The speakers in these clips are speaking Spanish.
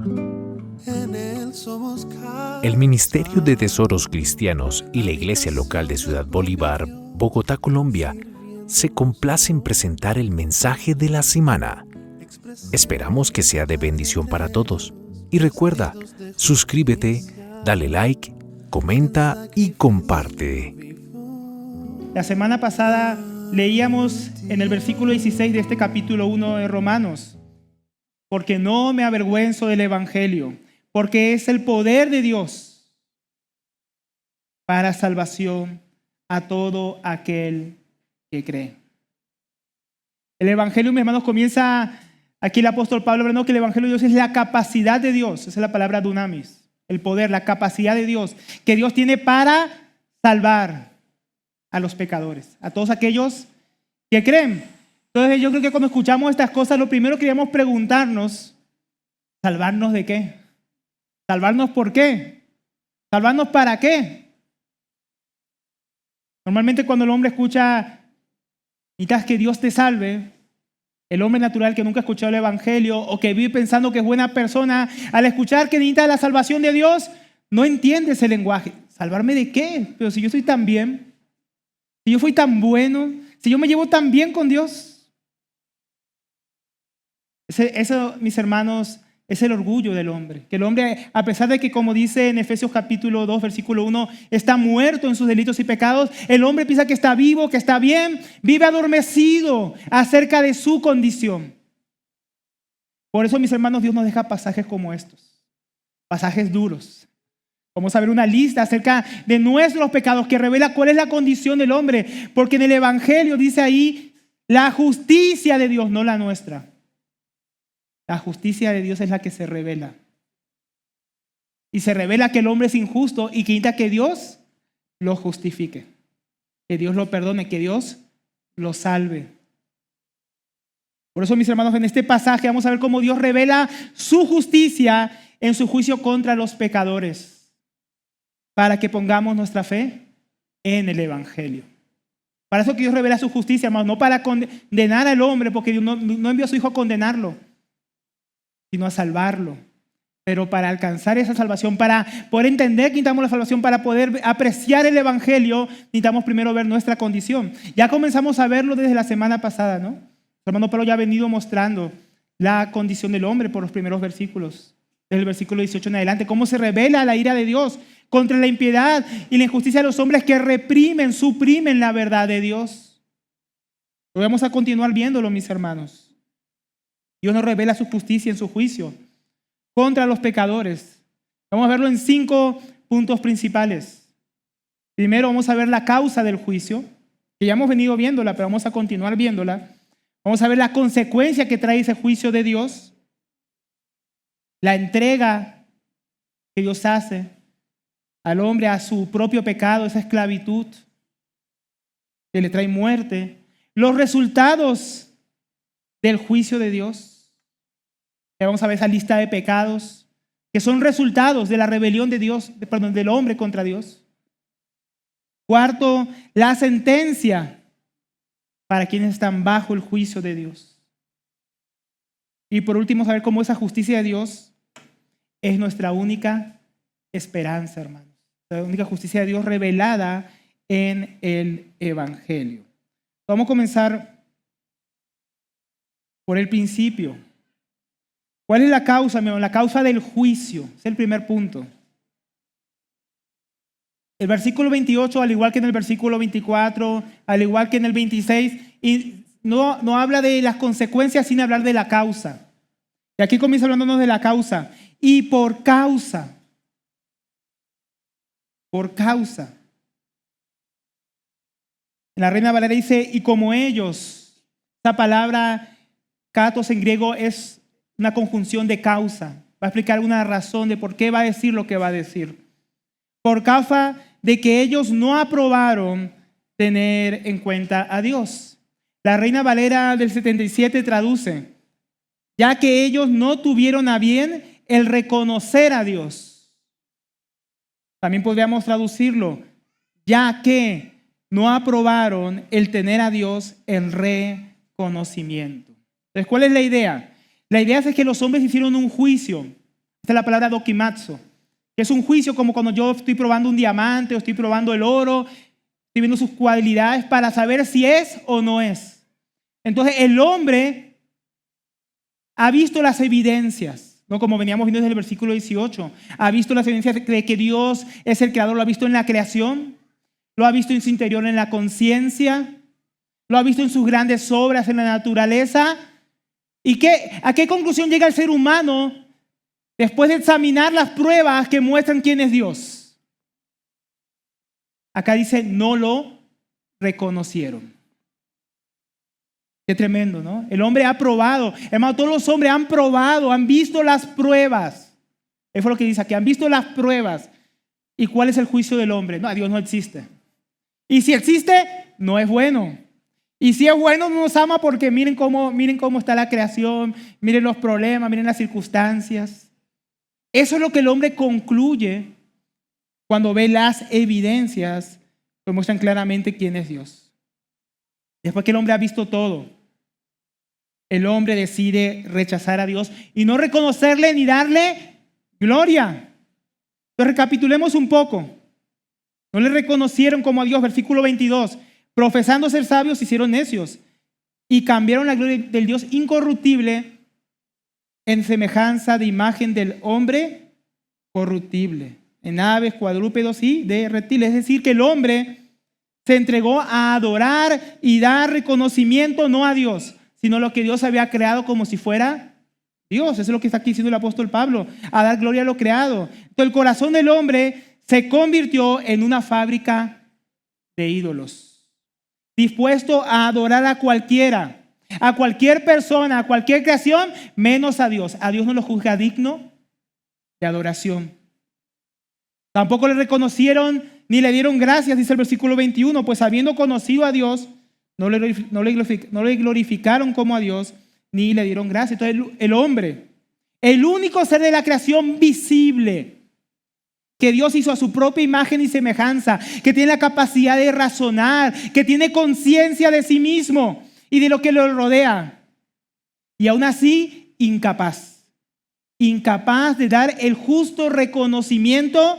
En Él somos casa. El Ministerio de Tesoros Cristianos y la Iglesia Local de Ciudad Bolívar, Bogotá, Colombia, se complace en presentar el mensaje de la semana. Esperamos que sea de bendición para todos. Y recuerda, suscríbete, dale like, comenta y comparte. La semana pasada leíamos en el versículo 16 de este capítulo 1 de Romanos: porque no me avergüenzo del Evangelio, porque es el poder de Dios para salvación a todo aquel que cree. El Evangelio, mis hermanos, comienza aquí el apóstol Pablo hablando que el Evangelio de Dios es la capacidad de Dios. Esa es la palabra dunamis, el poder, la capacidad de Dios que Dios tiene para salvar a los pecadores, a todos aquellos que creen. Entonces yo creo que cuando escuchamos estas cosas, lo primero que debemos preguntarnos: ¿salvarnos de qué? ¿Salvarnos por qué? ¿Salvarnos para qué? Normalmente cuando el hombre escucha necesitas que Dios te salve, el hombre natural que nunca ha escuchado el Evangelio o que vive pensando que es buena persona, al escuchar que necesita la salvación de Dios, no entiende ese lenguaje. ¿Salvarme de qué? Pero si yo estoy tan bien, si yo fui tan bueno, si yo me llevo tan bien con Dios. Eso, mis hermanos, es el orgullo del hombre. Que el hombre, a pesar de que, como dice en Efesios capítulo 2, versículo 1, está muerto en sus delitos y pecados, el hombre piensa que está vivo, que está bien, vive adormecido acerca de su condición. Por eso, mis hermanos, Dios nos deja pasajes como estos, pasajes duros. Vamos a ver una lista acerca de nuestros pecados que revela cuál es la condición del hombre, porque en el Evangelio dice ahí la justicia de Dios, no la nuestra. La justicia de Dios es la que se revela. Y se revela que el hombre es injusto y que necesita que Dios lo justifique, que Dios lo perdone, que Dios lo salve. Por eso, mis hermanos, en este pasaje vamos a ver cómo Dios revela su justicia en su juicio contra los pecadores, para que pongamos nuestra fe en el Evangelio. Para eso que Dios revela su justicia, hermanos, no para condenar al hombre, porque Dios no envió a su Hijo a condenarlo, sino a salvarlo. Pero para alcanzar esa salvación, para poder entender que necesitamos la salvación, para poder apreciar el Evangelio, necesitamos primero ver nuestra condición. Ya comenzamos a verlo desde la semana pasada, ¿no? El hermano Pablo ya ha venido mostrando la condición del hombre por los primeros versículos, desde el versículo 18 en adelante, cómo se revela la ira de Dios contra la impiedad y la injusticia de los hombres que suprimen la verdad de Dios. Lo vamos a continuar viéndolo, mis hermanos. Dios nos revela su justicia en su juicio contra los pecadores. Vamos a verlo en 5 puntos principales. Primero vamos a ver la causa del juicio, que ya hemos venido viéndola, pero vamos a continuar viéndola. Vamos a ver la consecuencia que trae ese juicio de Dios, la entrega que Dios hace al hombre a su propio pecado, esa esclavitud que le trae muerte, los resultados del juicio de Dios. Vamos a ver esa lista de pecados que son resultados de la rebelión del hombre contra Dios. Cuarto, la sentencia para quienes están bajo el juicio de Dios. Y por último, saber cómo esa justicia de Dios es nuestra única esperanza, hermanos. La única justicia de Dios revelada en el Evangelio. Vamos a comenzar por el principio. ¿Cuál es la causa, mi hermano? La causa del juicio. Es el primer punto. El versículo 28, al igual que en el versículo 24, al igual que en el 26, y no habla de las consecuencias sin hablar de la causa. Y aquí comienza hablándonos de la causa. Y por causa. En la Reina Valera dice, y como ellos. Esa palabra katos en griego es una conjunción de causa. Va a explicar una razón de por qué va a decir lo que va a decir. Por causa de que ellos no aprobaron tener en cuenta a Dios. La Reina Valera del 77 traduce, ya que ellos no tuvieron a bien el reconocer a Dios. También podríamos traducirlo, ya que no aprobaron el tener a Dios en reconocimiento. Entonces, ¿cuál es la idea? La idea es que los hombres hicieron un juicio Esta es la palabra dokimazo, que es un juicio como cuando yo estoy probando un diamante o estoy probando el oro, estoy viendo sus cualidades para saber si es o no es. Entonces el hombre ha visto las evidencias, ¿no? Como veníamos viendo desde el versículo 18, ha visto las evidencias de que Dios es el creador, lo ha visto en la creación, lo ha visto en su interior, en la conciencia, lo ha visto en sus grandes obras, en la naturaleza. ¿Y a qué conclusión llega el ser humano después de examinar las pruebas que muestran quién es Dios? Acá dice, no lo reconocieron. Qué tremendo, ¿no? El hombre ha probado, hermano, todos los hombres han probado, han visto las pruebas. Eso es lo que dice aquí, han visto las pruebas. ¿Y cuál es el juicio del hombre? No, Dios no existe. Y si existe, no es bueno. Y si es bueno, no nos ama porque miren cómo está la creación, miren los problemas, miren las circunstancias. Eso es lo que el hombre concluye cuando ve las evidencias que muestran claramente quién es Dios. Después que el hombre ha visto todo, el hombre decide rechazar a Dios y no reconocerle ni darle gloria. Entonces recapitulemos un poco. No le reconocieron como a Dios, versículo 22. Profesando ser sabios, se hicieron necios y cambiaron la gloria del Dios incorruptible en semejanza de imagen del hombre corruptible, en aves, cuadrúpedos y de reptiles. Es decir, que el hombre se entregó a adorar y dar reconocimiento no a Dios, sino a lo que Dios había creado como si fuera Dios. Eso es lo que está aquí diciendo el apóstol Pablo, a dar gloria a lo creado. Entonces el corazón del hombre se convirtió en una fábrica de ídolos, dispuesto a adorar a cualquiera, a cualquier persona, a cualquier creación, menos a Dios. A Dios no lo juzga digno de adoración. Tampoco le reconocieron ni le dieron gracias, dice el versículo 21, pues habiendo conocido a Dios, no le glorificaron como a Dios, ni le dieron gracias. Entonces el hombre, el único ser de la creación visible, que Dios hizo a su propia imagen y semejanza, que tiene la capacidad de razonar, que tiene conciencia de sí mismo y de lo que lo rodea. Y aún así, incapaz de dar el justo reconocimiento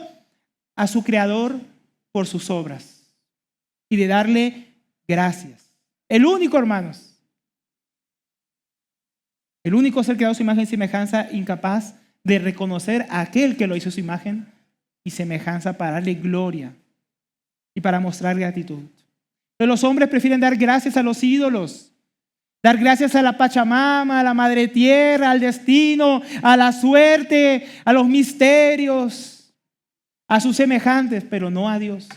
a su Creador por sus obras y de darle gracias. El único, hermanos, el único ser creado a su imagen y semejanza, incapaz de reconocer a aquel que lo hizo a su imagen y semejanza para darle gloria y para mostrar gratitud. Pero los hombres prefieren dar gracias a los ídolos, dar gracias a la Pachamama, a la Madre Tierra, al destino, a la suerte, a los misterios, a sus semejantes, pero no a Dios.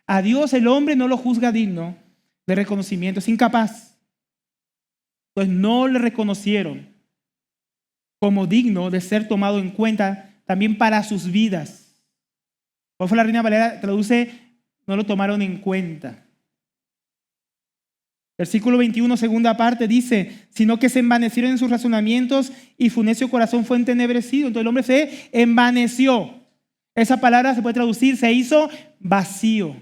A Dios el hombre no lo juzga digno de reconocimiento, es incapaz. Pues no le reconocieron como digno de ser tomado en cuenta también para sus vidas. ¿Cuál fue la Reina Valera? Traduce, no lo tomaron en cuenta. Versículo 21, segunda parte, dice, sino que se envanecieron en sus razonamientos y su necio corazón fue entenebrecido. Entonces el hombre se envaneció. Esa palabra se puede traducir, se hizo vacío.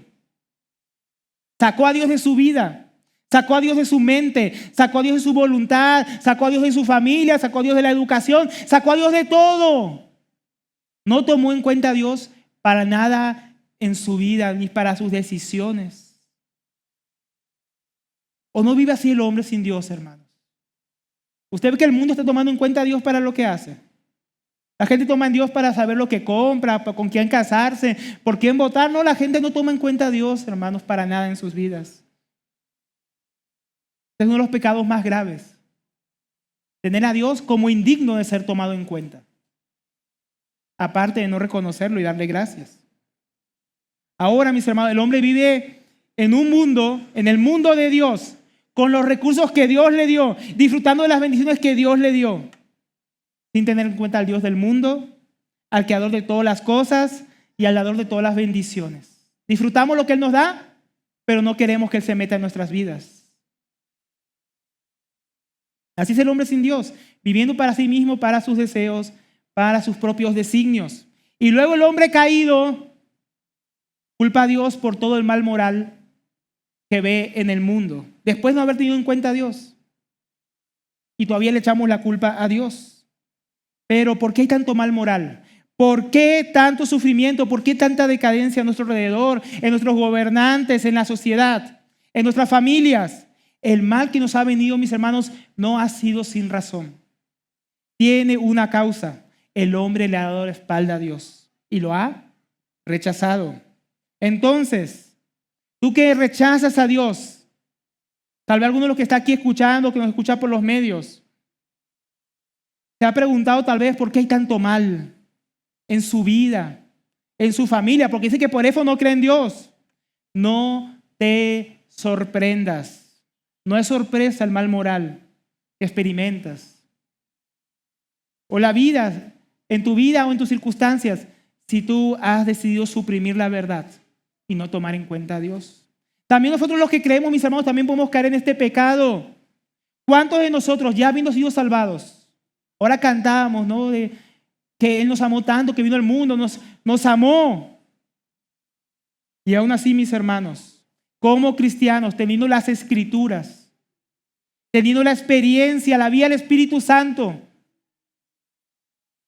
Sacó a Dios de su vida, sacó a Dios de su mente, sacó a Dios de su voluntad, sacó a Dios de su familia, sacó a Dios de la educación, sacó a Dios de todo. No tomó en cuenta a Dios para nada en su vida ni para sus decisiones. ¿O no vive así el hombre sin Dios, hermanos? ¿Usted ve que el mundo está tomando en cuenta a Dios para lo que hace? La gente toma en Dios para saber lo que compra, con quién casarse, por quién votar. No, la gente no toma en cuenta a Dios, hermanos, para nada en sus vidas. Es uno de los pecados más graves. Tener a Dios como indigno de ser tomado en cuenta. Aparte de no reconocerlo y darle gracias. Ahora, mis hermanos, el hombre vive en un mundo, en el mundo de Dios, con los recursos que Dios le dio, disfrutando de las bendiciones que Dios le dio, sin tener en cuenta al Dios del mundo, al creador de todas las cosas y al dador de todas las bendiciones. Disfrutamos lo que Él nos da, pero no queremos que Él se meta en nuestras vidas. Así es el hombre sin Dios, viviendo para sí mismo, para sus deseos, para sus propios designios. Y luego el hombre caído culpa a Dios por todo el mal moral que ve en el mundo, después de no haber tenido en cuenta a Dios. Y todavía le echamos la culpa a Dios. Pero ¿por qué hay tanto mal moral? ¿Por qué tanto sufrimiento? ¿Por qué tanta decadencia a nuestro alrededor, en nuestros gobernantes, en la sociedad, en nuestras familias? El mal que nos ha venido, mis hermanos, no ha sido sin razón. Tiene una causa. El hombre le ha dado la espalda a Dios y lo ha rechazado. Entonces, tú que rechazas a Dios, tal vez alguno de los que está aquí escuchando, que nos escucha por los medios, se ha preguntado tal vez por qué hay tanto mal en su vida, en su familia, porque dice que por eso no cree en Dios. No te sorprendas. No es sorpresa el mal moral que experimentas. O la vida, en tu vida o en tus circunstancias, si tú has decidido suprimir la verdad y no tomar en cuenta a Dios. También nosotros los que creemos, mis hermanos, también podemos caer en este pecado. ¿Cuántos de nosotros, ya habiendo sido salvados, ahora cantábamos, ¿no?, de que Él nos amó tanto, que vino al mundo, nos amó? Y aún así, mis hermanos, como cristianos, teniendo las Escrituras, teniendo la experiencia, la vida del Espíritu Santo,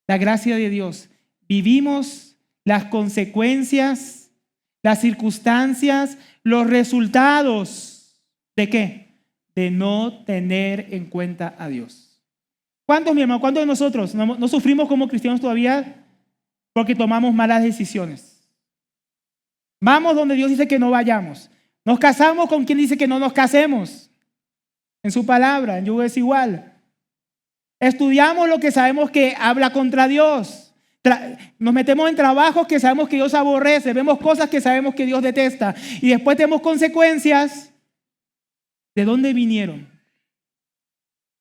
la gracia de Dios, vivimos las consecuencias, las circunstancias, los resultados ¿de qué? De no tener en cuenta a Dios. ¿Cuántos, mi hermano, cuántos de nosotros no sufrimos como cristianos todavía porque tomamos malas decisiones? Vamos donde Dios dice que no vayamos. Nos casamos con quien dice que no nos casemos. En su palabra, en yugo desigual. Estudiamos lo que sabemos que habla contra Dios. Nos metemos en trabajos que sabemos que Dios aborrece. Vemos cosas que sabemos que Dios detesta. Y después tenemos consecuencias. ¿De dónde vinieron?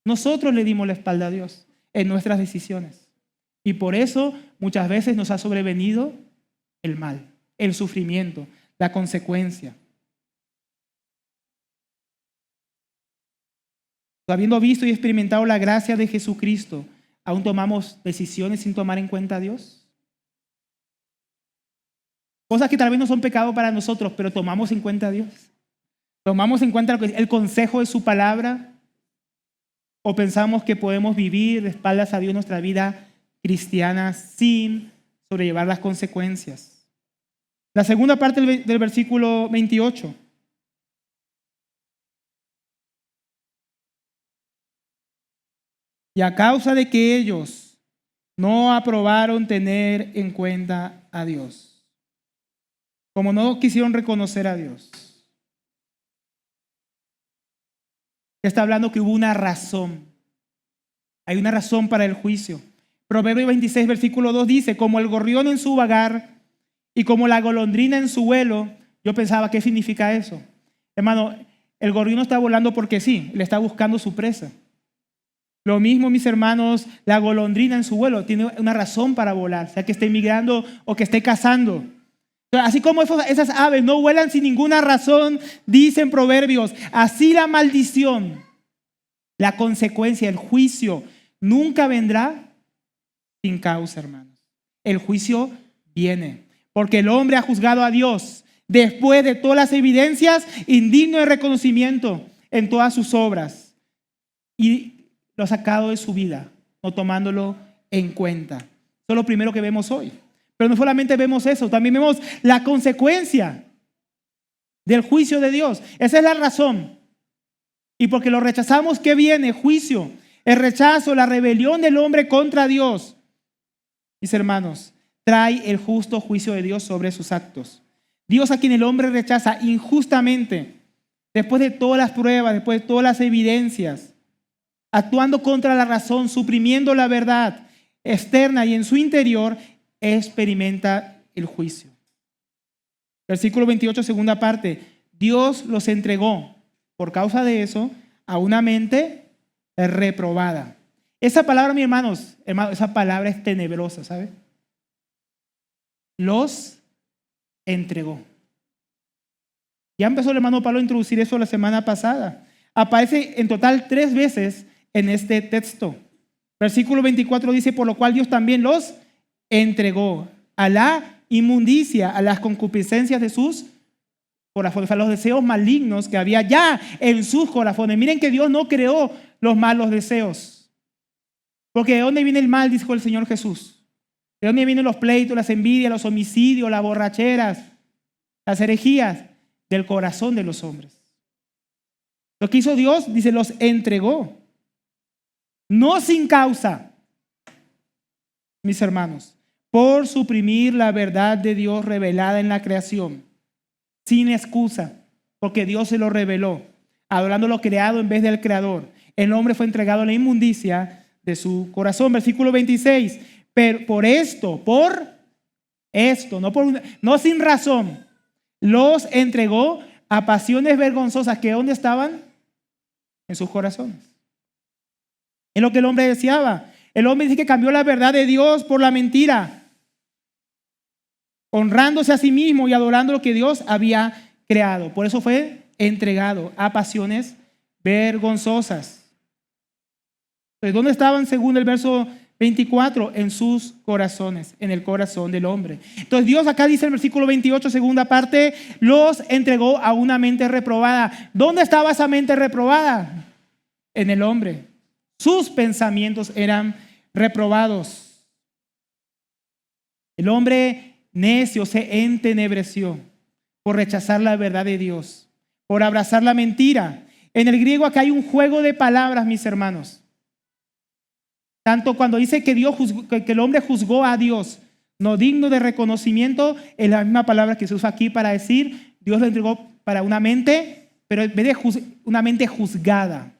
Nosotros le dimos la espalda a Dios en nuestras decisiones. Y por eso muchas veces nos ha sobrevenido el mal, el sufrimiento, la consecuencia. Habiendo visto y experimentado la gracia de Jesucristo, ¿aún tomamos decisiones sin tomar en cuenta a Dios? Cosas que tal vez no son pecado para nosotros, pero tomamos en cuenta a Dios. ¿Tomamos en cuenta el consejo de su palabra? ¿O pensamos que podemos vivir de espaldas a Dios nuestra vida cristiana sin sobrellevar las consecuencias? La segunda parte del versículo 28. Y a causa de que ellos no aprobaron tener en cuenta a Dios, como no quisieron reconocer a Dios. Está hablando que hubo una razón. Hay una razón para el juicio. Proverbios 26, versículo 2 dice, como el gorrión en su vagar y como la golondrina en su vuelo. Yo pensaba, ¿qué significa eso? Hermano, el gorrión no está volando porque sí, le está buscando su presa. Lo mismo, mis hermanos, la golondrina en su vuelo tiene una razón para volar, sea que esté migrando o que esté cazando. Así como esas aves no vuelan sin ninguna razón, dicen Proverbios, así la maldición, la consecuencia, el juicio, nunca vendrá sin causa, hermanos. El juicio viene, porque el hombre ha juzgado a Dios después de todas las evidencias, indigno de reconocimiento en todas sus obras. Y lo ha sacado de su vida, no tomándolo en cuenta. Eso es lo primero que vemos hoy. Pero no solamente vemos eso, también vemos la consecuencia del juicio de Dios. Esa es la razón. Y porque lo rechazamos, ¿qué viene? Juicio. El rechazo, la rebelión del hombre contra Dios. Mis hermanos, trae el justo juicio de Dios sobre sus actos. Dios, a quien el hombre rechaza injustamente, después de todas las pruebas, después de todas las evidencias, actuando contra la razón, suprimiendo la verdad externa y en su interior, experimenta el juicio. Versículo 28, segunda parte. Dios los entregó, por causa de eso, a una mente reprobada. Esa palabra, mis hermanos, esa palabra es tenebrosa, ¿sabe? Los entregó. Ya empezó el hermano Pablo a introducir eso la semana pasada. Aparece en total 3 veces en este texto. Versículo 24 dice, por lo cual Dios también los entregó a la inmundicia, a las concupiscencias de sus corazones, a los deseos malignos que había ya en sus corazones. Miren que Dios no creó los malos deseos. Porque ¿de dónde viene el mal? Dijo el Señor Jesús. ¿De dónde vienen los pleitos, las envidias, los homicidios, las borracheras, las herejías? Del corazón de los hombres. Lo que hizo Dios, dice, los entregó. No sin causa, mis hermanos, por suprimir la verdad de Dios revelada en la creación. Sin excusa, porque Dios se lo reveló, adorando lo creado en vez del creador. El hombre fue entregado a la inmundicia de su corazón. Versículo 26. Pero por esto, no sin razón, los entregó a pasiones vergonzosas que ¿dónde estaban? En sus corazones. Es lo que el hombre deseaba. El hombre dice que cambió la verdad de Dios por la mentira, honrándose a sí mismo y adorando lo que Dios había creado. Por eso fue entregado a pasiones vergonzosas. Entonces, ¿dónde estaban según el verso 24? En sus corazones, en el corazón del hombre. Entonces Dios acá dice en el versículo 28, segunda parte, los entregó a una mente reprobada. ¿Dónde estaba esa mente reprobada? En el hombre. Sus pensamientos eran reprobados. El hombre necio se entenebreció por rechazar la verdad de Dios, por abrazar la mentira. En el griego acá hay un juego de palabras, mis hermanos. Tanto cuando dice que el hombre juzgó a Dios, no digno de reconocimiento, es la misma palabra que se usa aquí para decir, Dios lo entregó para una mente, pero en vez de una mente juzgada.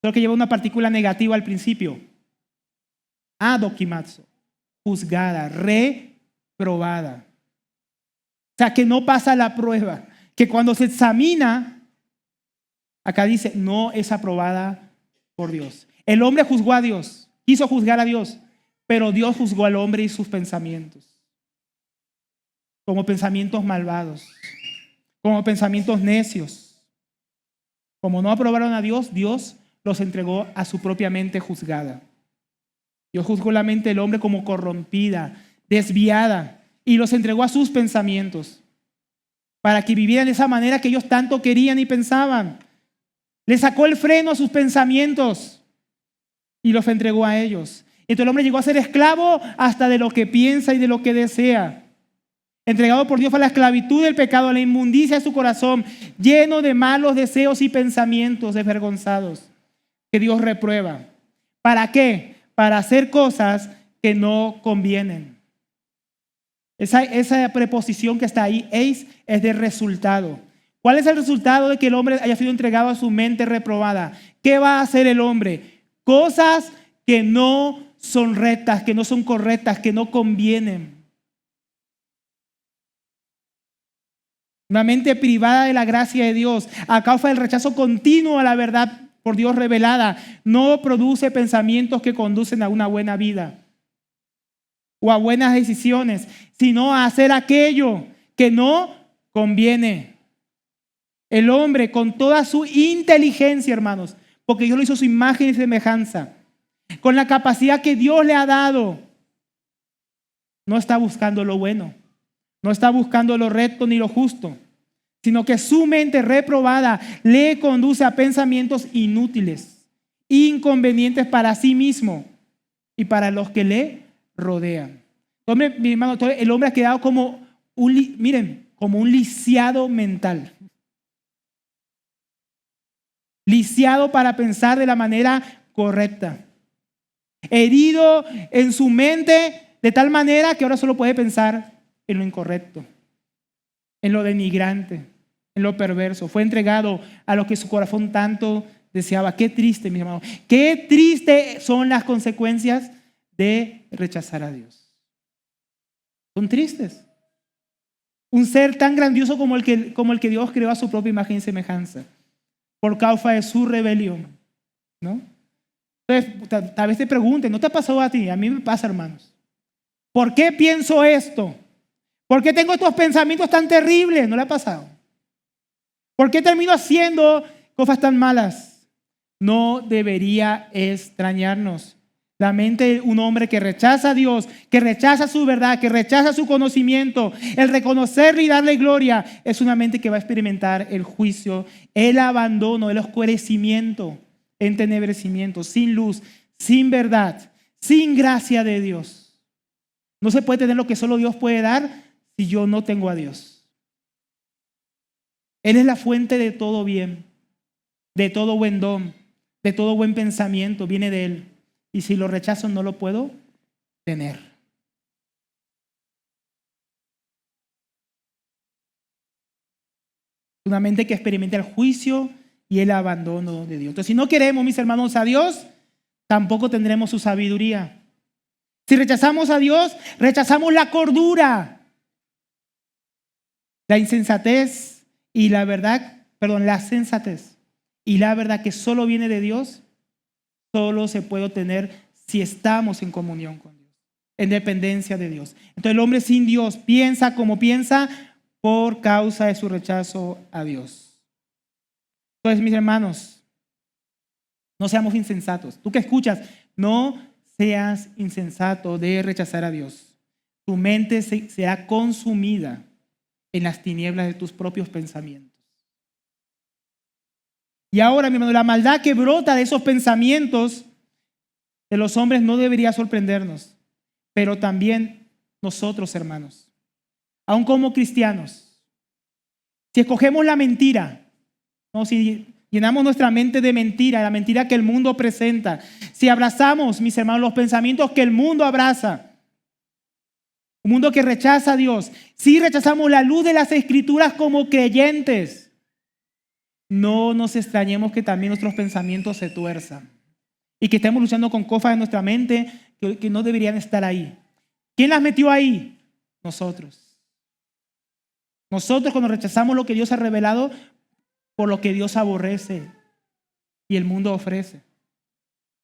Creo que lleva una partícula negativa al principio. Adokimatsu, juzgada, reprobada. O sea, que no pasa la prueba, que cuando se examina, acá dice, no es aprobada por Dios. El hombre juzgó a Dios, quiso juzgar a Dios, pero Dios juzgó al hombre y sus pensamientos como pensamientos malvados, como pensamientos necios. Como no aprobaron a Dios, Dios los entregó a su propia mente juzgada. Dios juzgó la mente del hombre como corrompida, desviada, y los entregó a sus pensamientos para que vivieran de esa manera que ellos tanto querían y pensaban. Le sacó el freno a sus pensamientos y los entregó a ellos. Entonces el hombre llegó a ser esclavo hasta de lo que piensa y de lo que desea. Entregado por Dios a la esclavitud del pecado, a la inmundicia de su corazón, lleno de malos deseos y pensamientos desvergonzados que Dios reprueba. ¿Para qué? Para hacer cosas que no convienen. Esa preposición que está ahí, eis, es de resultado. ¿Cuál es el resultado de que el hombre haya sido entregado a su mente reprobada? ¿Qué va a hacer el hombre? Cosas que no son rectas, que no son correctas, que no convienen. Una mente privada de la gracia de Dios a causa del rechazo continuo a la verdad por Dios revelada no produce pensamientos que conducen a una buena vida o a buenas decisiones, sino a hacer aquello que no conviene. El hombre con toda su inteligencia, hermanos, porque Dios lo hizo a su imagen y semejanza, con la capacidad que Dios le ha dado, no está buscando lo bueno, no está buscando lo recto ni lo justo, sino que su mente reprobada le conduce a pensamientos inútiles, inconvenientes para sí mismo y para los que le rodean. Hombre, mi hermano, el hombre ha quedado como un lisiado mental. Lisiado para pensar de la manera correcta. Herido en su mente de tal manera que ahora solo puede pensar en lo incorrecto, en lo denigrante, en lo perverso. Fue entregado a lo que su corazón tanto deseaba. Qué triste, mis hermanos. Qué triste son las consecuencias de rechazar a Dios. Son tristes. Un ser tan grandioso como el que Dios creó a su propia imagen y semejanza, por causa de su rebelión, ¿no? Entonces, tal vez te pregunten, ¿no te ha pasado a ti? A mí me pasa, hermanos. ¿Por qué pienso esto? ¿Por qué tengo estos pensamientos tan terribles? ¿No le ha pasado? ¿Por qué termino haciendo cosas tan malas? No debería extrañarnos. La mente de un hombre que rechaza a Dios, que rechaza su verdad, que rechaza su conocimiento, el reconocerle y darle gloria, es una mente que va a experimentar el juicio, el abandono, el oscurecimiento, entenebrecimiento, sin luz, sin verdad, sin gracia de Dios. No se puede tener lo que solo Dios puede dar si yo no tengo a Dios. Él es la fuente de todo bien, de todo buen don, de todo buen pensamiento, viene de Él. Y si lo rechazo no lo puedo tener. Una mente que experimenta el juicio y el abandono de Dios. Entonces, si no queremos, mis hermanos, a Dios, tampoco tendremos su sabiduría. Si rechazamos a Dios, rechazamos la cordura, la insensatez y la verdad, la sensatez y la verdad que solo viene de Dios, solo se puede obtener si estamos en comunión con Dios, en dependencia de Dios. Entonces el hombre sin Dios piensa como piensa por causa de su rechazo a Dios. Entonces, mis hermanos, no seamos insensatos. Tú que escuchas, no seas insensato de rechazar a Dios. Tu mente será consumida en las tinieblas de tus propios pensamientos. Y ahora, mi hermano, la maldad que brota de esos pensamientos de los hombres no debería sorprendernos, pero también nosotros, hermanos, aun como cristianos, si escogemos la mentira, ¿no? Si llenamos nuestra mente de mentira, la mentira que el mundo presenta, si abrazamos, mis hermanos, los pensamientos que el mundo abraza, un mundo que rechaza a Dios, si rechazamos la luz de las Escrituras como creyentes, no nos extrañemos que también nuestros pensamientos se tuerzan y que estemos luchando con cosas en nuestra mente que no deberían estar ahí. ¿Quién las metió ahí? Nosotros. Nosotros cuando rechazamos lo que Dios ha revelado por lo que Dios aborrece y el mundo ofrece.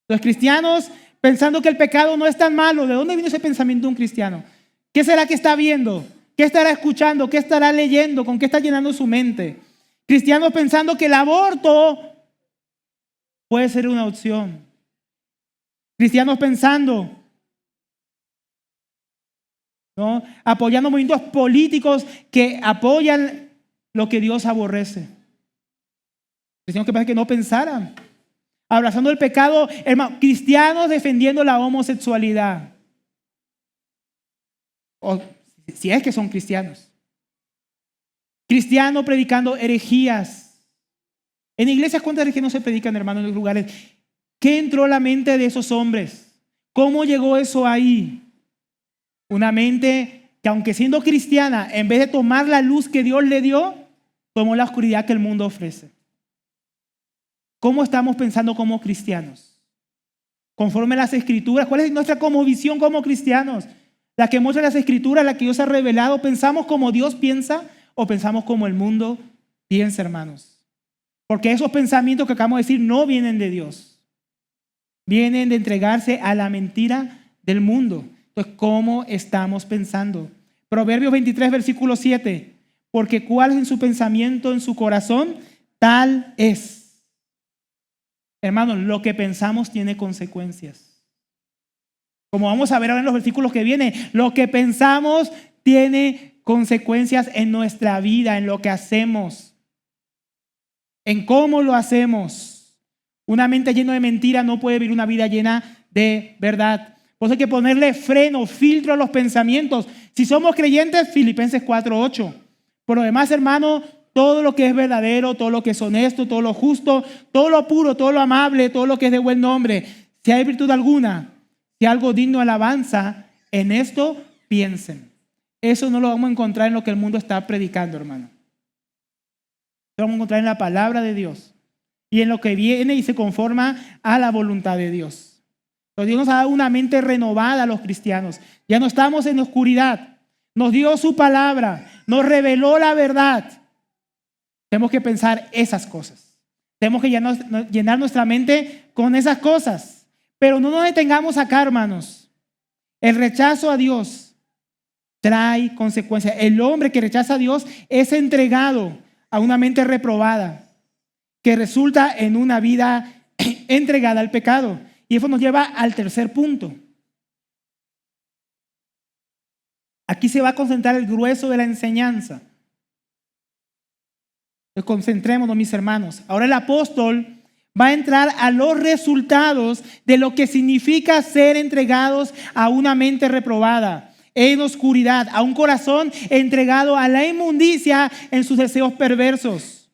Los cristianos pensando que el pecado no es tan malo. ¿De dónde viene ese pensamiento de un cristiano? ¿Qué será que está viendo? ¿Qué estará escuchando? ¿Qué estará leyendo? ¿Con qué está llenando su mente? Cristianos pensando que el aborto puede ser una opción. Cristianos pensando, ¿no? Apoyando movimientos políticos que apoyan lo que Dios aborrece. Cristianos que parece que no pensaran. Abrazando el pecado, hermano, cristianos defendiendo la homosexualidad. O si es que son cristianos. Cristianos predicando herejías. En iglesias, ¿cuántas herejías no se predican, hermano, en los lugares? ¿Qué entró a la mente de esos hombres? ¿Cómo llegó eso ahí? Una mente que, aunque siendo cristiana, en vez de tomar la luz que Dios le dio, tomó la oscuridad que el mundo ofrece. ¿Cómo estamos pensando como cristianos? Conforme a las Escrituras, ¿cuál es nuestra visión como cristianos? La que muestra las Escrituras, la que Dios ha revelado. ¿Pensamos como Dios piensa o pensamos como el mundo piensa, hermanos? Porque esos pensamientos que acabamos de decir no vienen de Dios. Vienen de entregarse a la mentira del mundo. Entonces, ¿cómo estamos pensando? Proverbios 23, versículo 7. Porque cuál es en su pensamiento, en su corazón, tal es. Hermanos, lo que pensamos tiene consecuencias. Como vamos a ver ahora en los versículos que vienen, lo que pensamos tiene consecuencias en nuestra vida, en lo que hacemos, en cómo lo hacemos. Una mente llena de mentira no puede vivir una vida llena de verdad. Por eso hay que ponerle freno, filtro a los pensamientos. Si somos creyentes, Filipenses 4:8. Por lo demás, hermano, todo lo que es verdadero, todo lo que es honesto, todo lo justo, todo lo puro, todo lo amable, todo lo que es de buen nombre, si hay virtud alguna, si algo digno de alabanza, en esto piensen. Eso no lo vamos a encontrar en lo que el mundo está predicando, hermano. Lo vamos a encontrar en la palabra de Dios y en lo que viene y se conforma a la voluntad de Dios. Pero Dios nos ha dado una mente renovada a los cristianos. Ya no estamos en oscuridad. Nos dio su palabra, nos reveló la verdad. Tenemos que pensar esas cosas. Tenemos que llenar nuestra mente con esas cosas. Pero no nos detengamos acá, hermanos. El rechazo a Dios trae consecuencias. El hombre que rechaza a Dios es entregado a una mente reprobada que resulta en una vida entregada al pecado. Y eso nos lleva al tercer punto. Aquí se va a concentrar el grueso de la enseñanza. Concentrémonos, mis hermanos. Ahora el apóstol va a entrar a los resultados de lo que significa ser entregados a una mente reprobada, en oscuridad, a un corazón entregado a la inmundicia en sus deseos perversos.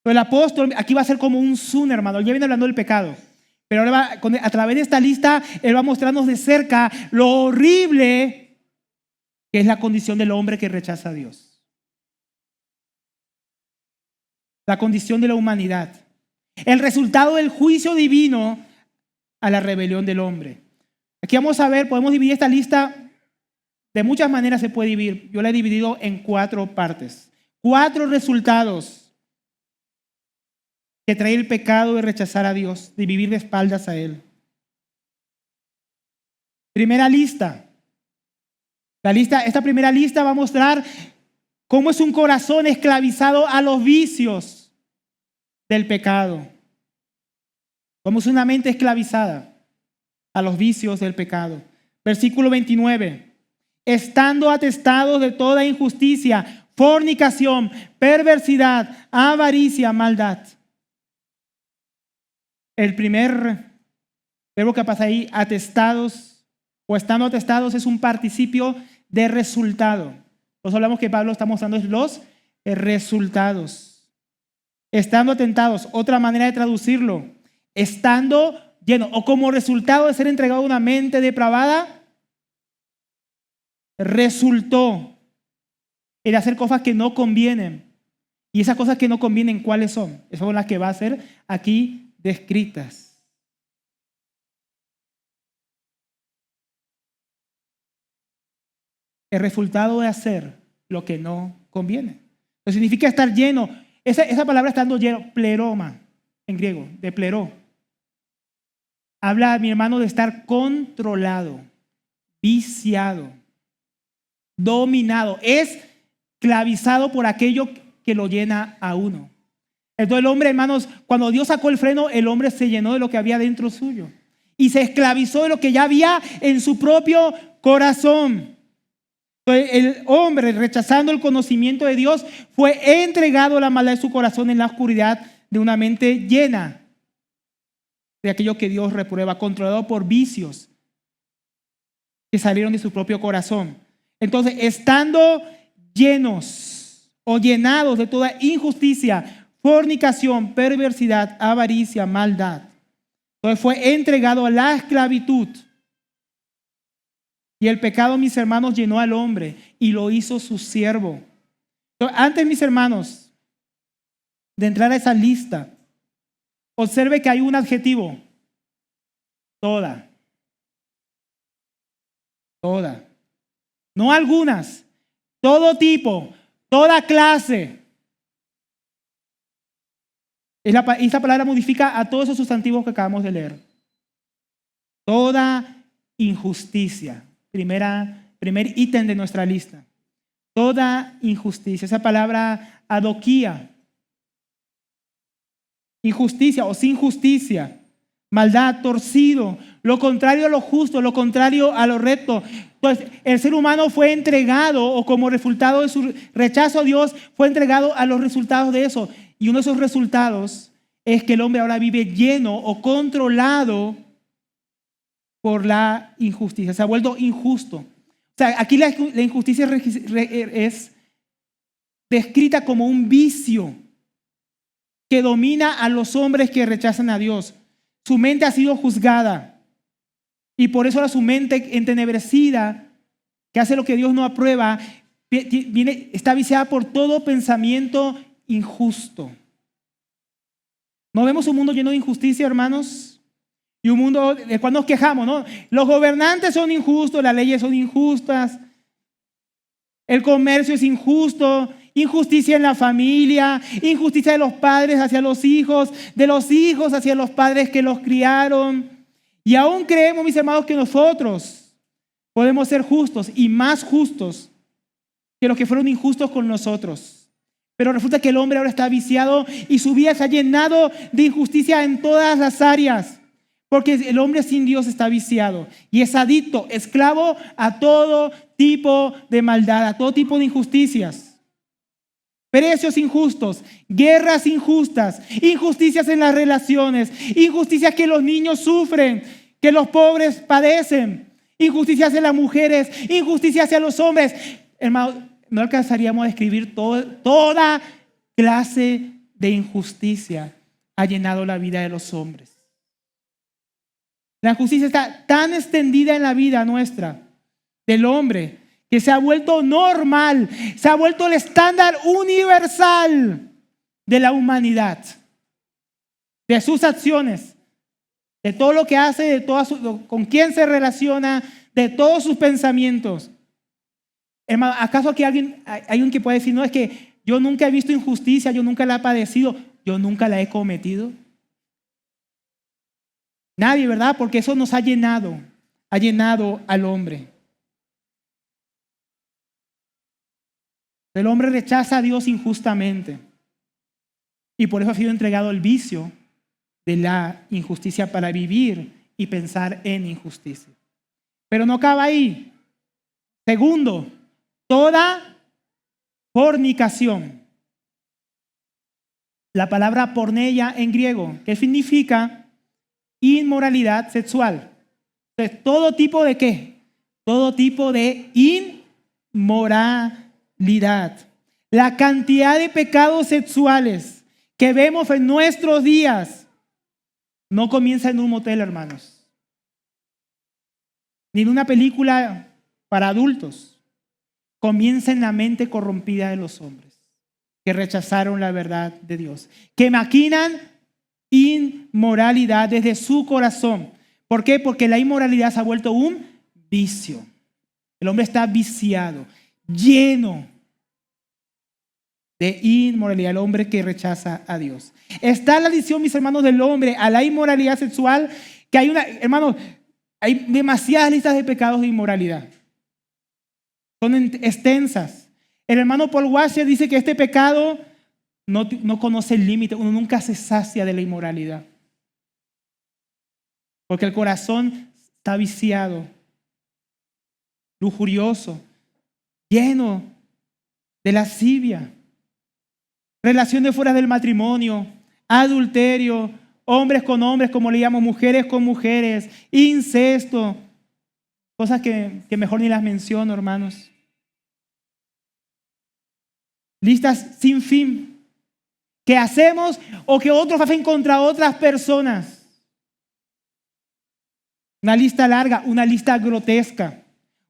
Pero el apóstol aquí va a ser como un zoom, hermano. Ya viene hablando del pecado. Pero ahora a través de esta lista, él va a mostrarnos de cerca lo horrible que es la condición del hombre que rechaza a Dios. La condición de la humanidad. El resultado del juicio divino a la rebelión del hombre. Aquí vamos a ver, podemos dividir esta lista de muchas maneras, se puede dividir. Yo la he dividido en 4 partes. 4 resultados que trae el pecado de rechazar a Dios, de vivir de espaldas a Él. Primera lista. Esta primera lista va a mostrar cómo es un corazón esclavizado a los vicios del pecado. Cómo es una mente esclavizada a los vicios del pecado. Versículo 29. Estando atestados de toda injusticia, fornicación, perversidad, avaricia, maldad. El primer verbo que pasa ahí, atestados o estando atestados, es un participio de resultado. Nos hablamos que Pablo está mostrando los resultados. Estando atentados, otra manera de traducirlo, estando lleno o como resultado de ser entregado a una mente depravada, resultó en hacer cosas que no convienen. Y esas cosas que no convienen, ¿cuáles son? Esas son las que va a ser aquí descritas. El resultado de hacer lo que no conviene. Eso significa estar lleno. Esa palabra estando lleno, pleroma, en griego, de pleró. Habla, mi hermano, de estar controlado, viciado, dominado, esclavizado por aquello que lo llena a uno. Entonces el hombre, hermanos, cuando Dios sacó el freno, el hombre se llenó de lo que había dentro suyo y se esclavizó de lo que ya había en su propio corazón. Entonces el hombre, rechazando el conocimiento de Dios, fue entregado a la maldad de su corazón en la oscuridad de una mente llena de aquello que Dios reprueba, controlado por vicios que salieron de su propio corazón. Entonces, estando llenos o llenados de toda injusticia, fornicación, perversidad, avaricia, maldad. Entonces fue entregado a la esclavitud. Y el pecado, mis hermanos, llenó al hombre y lo hizo su siervo. Entonces, antes, mis hermanos, de entrar a esa lista, observe que hay un adjetivo. Toda. No algunas, todo tipo, toda clase. Esta palabra modifica a todos esos sustantivos que acabamos de leer. Toda injusticia. Primer ítem de nuestra lista. Toda injusticia. Esa palabra adoquía. Injusticia o sin justicia. Maldad, torcido. Lo contrario a lo justo, lo contrario a lo recto. Entonces, el ser humano fue entregado, o como resultado de su rechazo a Dios, fue entregado a los resultados de eso. Y uno de esos resultados es que el hombre ahora vive lleno o controlado por la injusticia. Se ha vuelto injusto. O sea, aquí la injusticia es descrita como un vicio que domina a los hombres que rechazan a Dios. Su mente ha sido juzgada. Y por eso ahora su mente entenebrecida, que hace lo que Dios no aprueba, está viciada por todo pensamiento injusto. ¿No vemos un mundo lleno de injusticia, hermanos? Y un mundo del cual nos quejamos, ¿no? Los gobernantes son injustos, las leyes son injustas, el comercio es injusto, injusticia en la familia, injusticia de los padres hacia los hijos, de los hijos hacia los padres que los criaron. Y aún creemos, mis hermanos, que nosotros podemos ser justos y más justos que los que fueron injustos con nosotros. Pero resulta que el hombre ahora está viciado y su vida se ha llenado de injusticia en todas las áreas. Porque el hombre sin Dios está viciado y es adicto, esclavo a todo tipo de maldad, a todo tipo de injusticias. precios injustos, guerras injustas, injusticias en las relaciones, injusticias que los niños sufren, que los pobres padecen, injusticias hacia las mujeres, injusticias hacia los hombres. Hermano, no alcanzaríamos a describir toda clase de injusticia ha llenado la vida de los hombres. La injusticia está tan extendida en la vida nuestra, del hombre, que se ha vuelto normal, se ha vuelto el estándar universal de la humanidad, de sus acciones, de todo lo que hace, con quién se relaciona, de todos sus pensamientos. Hermano, ¿acaso aquí hay alguien que puede decir, no, es que yo nunca he visto injusticia, yo nunca la he padecido, yo nunca la he cometido? Nadie, ¿verdad? Porque eso nos ha llenado al hombre. El hombre rechaza a Dios injustamente y por eso ha sido entregado el vicio de la injusticia para vivir y pensar en injusticia. Pero no acaba ahí. Segundo, toda fornicación. La palabra porneia en griego, que significa inmoralidad sexual. Entonces, ¿todo tipo de qué? Todo tipo de inmoralidad. La cantidad de pecados sexuales que vemos en nuestros días no comienza en un motel, hermanos, ni en una película para adultos. Comienza en la mente corrompida de los hombres que rechazaron la verdad de Dios, que maquinan inmoralidad desde su corazón. ¿Por qué? Porque la inmoralidad se ha vuelto un vicio. El hombre está viciado, lleno de inmoralidad, el hombre que rechaza a Dios. Está la adicción, mis hermanos, del hombre a la inmoralidad sexual, que hay demasiadas listas de pecados de inmoralidad. Son extensas. El hermano Paul Washer dice que este pecado no conoce el límite, uno nunca se sacia de la inmoralidad. Porque el corazón está viciado, lujurioso, lleno de lascivia, relaciones fuera del matrimonio, adulterio, hombres con hombres, como leíamos, mujeres con mujeres, incesto, cosas que mejor ni las menciono, hermanos. Listas sin fin que hacemos o que otros hacen contra otras personas. Una lista larga, una lista grotesca,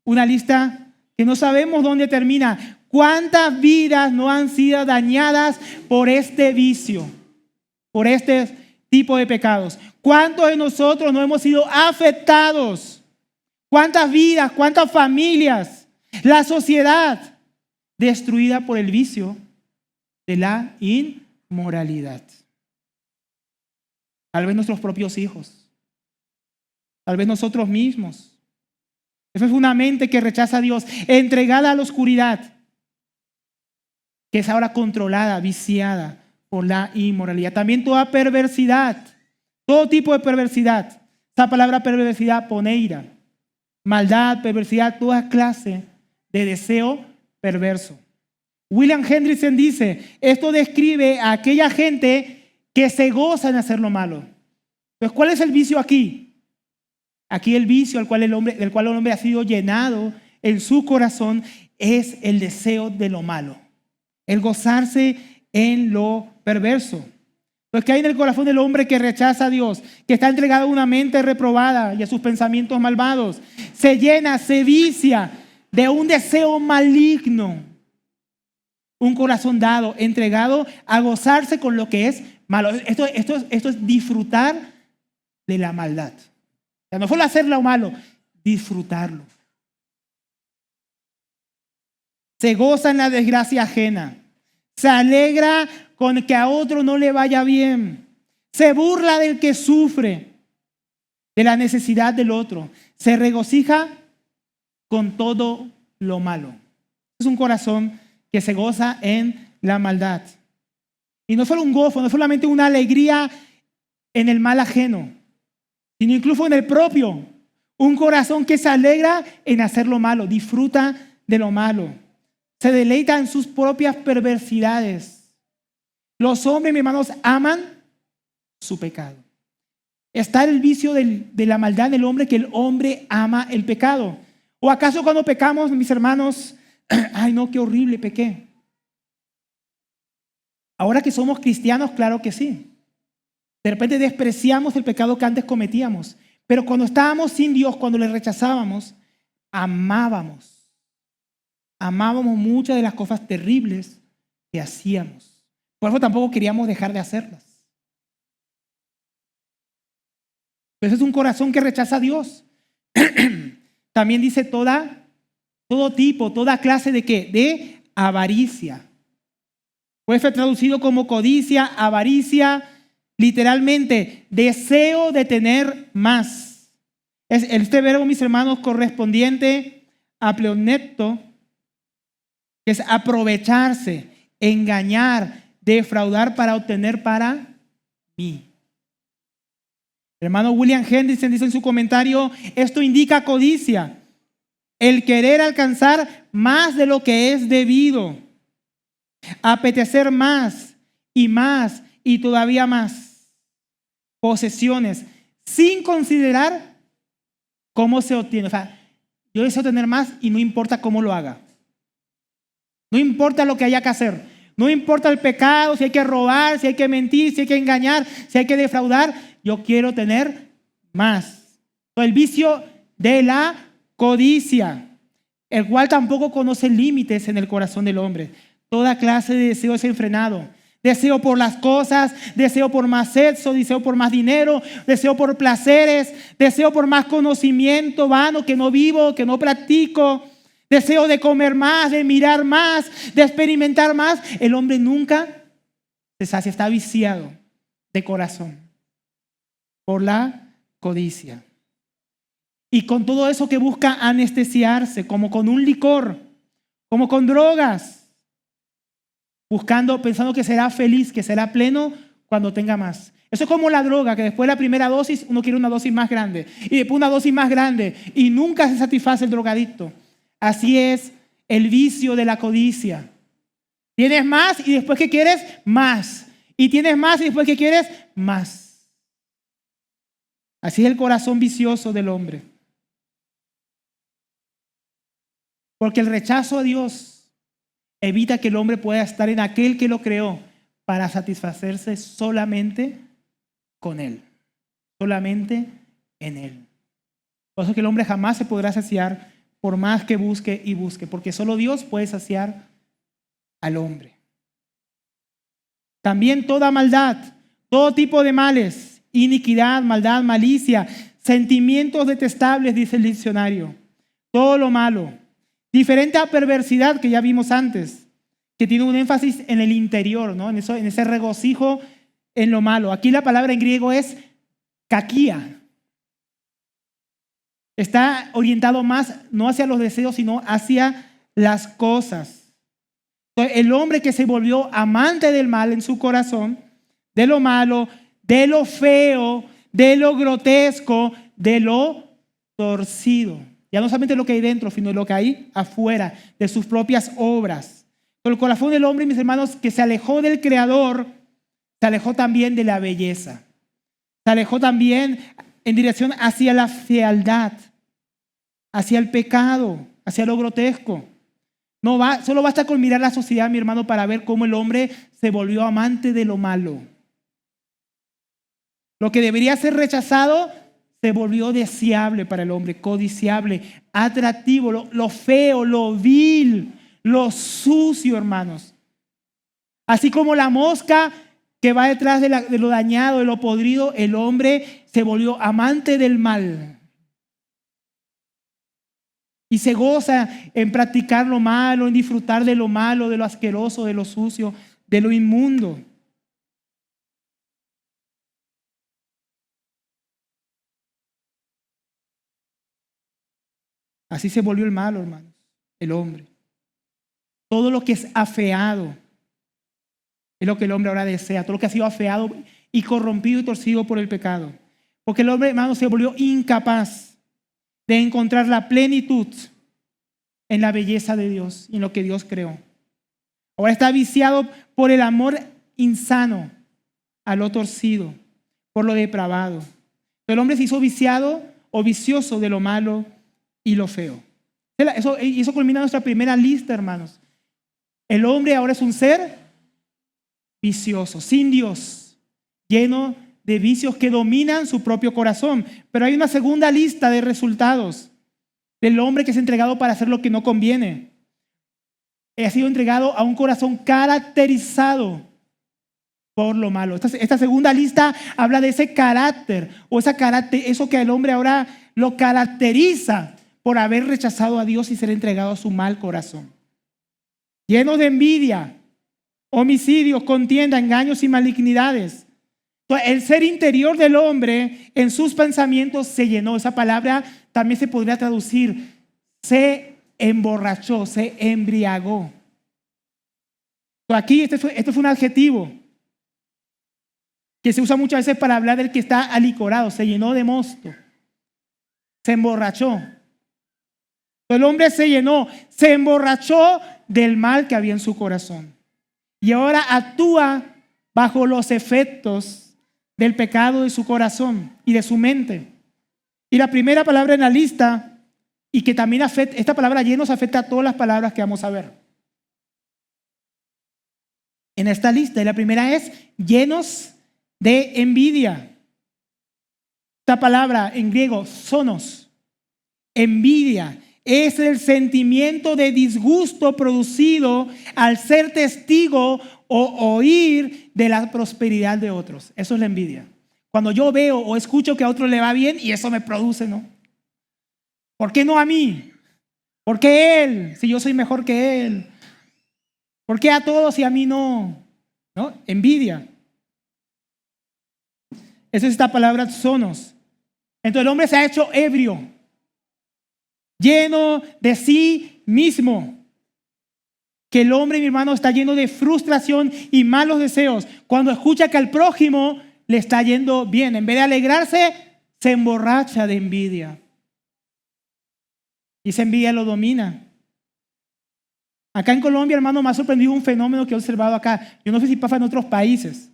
una lista que no sabemos dónde termina. ¿Cuántas vidas no han sido dañadas por este vicio, por este tipo de pecados? ¿Cuántos de nosotros no hemos sido afectados? ¿Cuántas vidas, cuántas familias? La sociedad destruida por el vicio de la inmoralidad. Tal vez nuestros propios hijos, tal vez nosotros mismos. Eso es una mente que rechaza a Dios, entregada a la oscuridad, que es ahora controlada, viciada por la inmoralidad. También toda perversidad, todo tipo de perversidad. Esta palabra perversidad, poneira, maldad, perversidad, toda clase de deseo perverso. William Hendrickson dice, esto describe a aquella gente que se goza en hacer lo malo. Entonces, ¿cuál es el vicio aquí? Aquí el vicio del cual el hombre ha sido llenado en su corazón es el deseo de lo malo, el gozarse en lo perverso. Entonces, ¿qué hay en el corazón del hombre que rechaza a Dios, que está entregado a una mente reprobada y a sus pensamientos malvados? Se llena, se vicia de un deseo maligno, un corazón dado, entregado a gozarse con lo que es malo. Esto es disfrutar de la maldad. O sea, no solo hacer lo malo, disfrutarlo. Se goza en la desgracia ajena. Se alegra con que a otro no le vaya bien. Se burla del que sufre, de la necesidad del otro. Se regocija con todo lo malo. Es un corazón que se goza en la maldad. Y no solo un gozo, no solamente una alegría en el mal ajeno, sino incluso en el propio. Un corazón que se alegra en hacer lo malo, disfruta de lo malo. se deleita en sus propias perversidades. Los hombres, mis hermanos, aman su pecado. Está el vicio de la maldad del hombre, que el hombre ama el pecado. ¿O acaso cuando pecamos, mis hermanos, ay no, qué horrible, pequé? Ahora que somos cristianos, claro que sí. De repente despreciamos el pecado que antes cometíamos. Pero cuando estábamos sin Dios, cuando le rechazábamos, amábamos muchas de las cosas terribles que hacíamos. Por eso tampoco queríamos dejar de hacerlas. Pero ese es un corazón que rechaza a Dios. También dice todo tipo, toda clase de ¿qué? De avaricia. Puede ser traducido como codicia, avaricia, literalmente deseo de tener más. Este verbo, mis hermanos, correspondiente a pleonecto, que es aprovecharse, engañar, defraudar para obtener para mí. El hermano William Hendrickson dice en su comentario, esto indica codicia, el querer alcanzar más de lo que es debido, apetecer más y todavía más posesiones, sin considerar cómo se obtiene. O sea, yo deseo tener más y no importa cómo lo haga. No importa lo que haya que hacer. No importa el pecado, si hay que robar, si hay que mentir, si hay que engañar, si hay que defraudar. Yo quiero tener más. El vicio de la codicia, el cual tampoco conoce límites en el corazón del hombre. Toda clase de deseo desenfrenado. Deseo por las cosas, deseo por más sexo, deseo por más dinero, deseo por placeres, deseo por más conocimiento vano que no vivo, que no practico. Deseo de comer más, de mirar más, de experimentar más. El hombre nunca se sacia, está viciado de corazón por la codicia. Y con todo eso que busca anestesiarse, como con un licor, como con drogas, pensando que será feliz, que será pleno cuando tenga más. Eso es como la droga, que después de la primera dosis uno quiere una dosis más grande y después una dosis más grande y nunca se satisface el drogadicto. Así es el vicio de la codicia. Tienes más y después que quieres, más. Y tienes más y después que quieres, más. Así es el corazón vicioso del hombre. Porque el rechazo a Dios evita que el hombre pueda estar en aquel que lo creó para satisfacerse solamente con Él. Solamente en Él. Por eso que el hombre jamás se podrá saciar por más que busque y busque, porque solo Dios puede saciar al hombre. También toda maldad, todo tipo de males, iniquidad, maldad, malicia, sentimientos detestables, dice el diccionario. Todo lo malo. Diferente a perversidad que ya vimos antes, que tiene un énfasis en el interior, ¿no? En ese regocijo en lo malo. Aquí la palabra en griego es kakia. Está orientado más no hacia los deseos, sino hacia las cosas. Entonces, el hombre que se volvió amante del mal en su corazón, de lo malo, de lo feo, de lo grotesco, de lo torcido. Ya no solamente lo que hay dentro, sino lo que hay afuera, de sus propias obras. Pero el corazón del hombre, mis hermanos, que se alejó del Creador, se alejó también de la belleza. Se alejó también en dirección hacia la fealdad, hacia el pecado, hacia lo grotesco. Solo basta con mirar la sociedad, mi hermano, para ver cómo el hombre se volvió amante de lo malo. Lo que debería ser rechazado se volvió deseable para el hombre, codiciable, atractivo, lo feo, lo vil, lo sucio, hermanos. Así como la mosca que va detrás de lo dañado, de lo podrido, el hombre se volvió amante del mal. Y se goza en practicar lo malo, en disfrutar de lo malo, de lo asqueroso, de lo sucio, de lo inmundo. Así se volvió el malo, hermanos, el hombre. Todo lo que es afeado es lo que el hombre ahora desea. Todo lo que ha sido afeado y corrompido y torcido por el pecado. Porque el hombre, hermano, se volvió incapaz de encontrar la plenitud en la belleza de Dios y en lo que Dios creó. Ahora está viciado por el amor insano a lo torcido, por lo depravado. El hombre se hizo viciado o vicioso de lo malo y lo feo. Eso culmina nuestra primera lista, hermanos. El hombre ahora es un ser vicioso, sin Dios, lleno de vicios que dominan su propio corazón. Pero hay una segunda lista de resultados del hombre que es entregado para hacer lo que no conviene. Ha sido entregado a un corazón caracterizado por lo malo. Esta segunda lista habla de ese carácter, o eso que al hombre ahora lo caracteriza por haber rechazado a Dios y ser entregado a su mal corazón. Lleno de envidia, homicidios, contienda, engaños y malignidades. El ser interior del hombre en sus pensamientos se llenó. Esa palabra también se podría traducir: se emborrachó, se embriagó. Aquí este fue un adjetivo que se usa muchas veces para hablar del que está alicorado. Se llenó de mosto, se emborrachó. El hombre se llenó, se emborrachó del mal que había en su corazón. Y ahora actúa bajo los efectos del pecado de su corazón y de su mente. Y la primera palabra en la lista, y que también afecta, esta palabra llenos afecta a todas las palabras que vamos a ver en esta lista. Y la primera es llenos de envidia. Esta palabra en griego, zonos, envidia, es el sentimiento de disgusto producido al ser testigo o oír de la prosperidad de otros. Eso es la envidia. Cuando yo veo o escucho que a otro le va bien y eso me produce, ¿no? ¿Por qué no a mí? ¿Por qué él? Si yo soy mejor que él. ¿Por qué a todos y a mí no? ¿No? Envidia. Esa es esta palabra zonos. Entonces el hombre se ha hecho ebrio, lleno de sí mismo. Que el hombre, mi hermano, está lleno de frustración y malos deseos cuando escucha que al prójimo le está yendo bien. En vez de alegrarse, se emborracha de envidia. Y esa envidia lo domina. Acá en Colombia, hermano, me ha sorprendido un fenómeno que he observado acá. Yo no sé si pasa en otros países,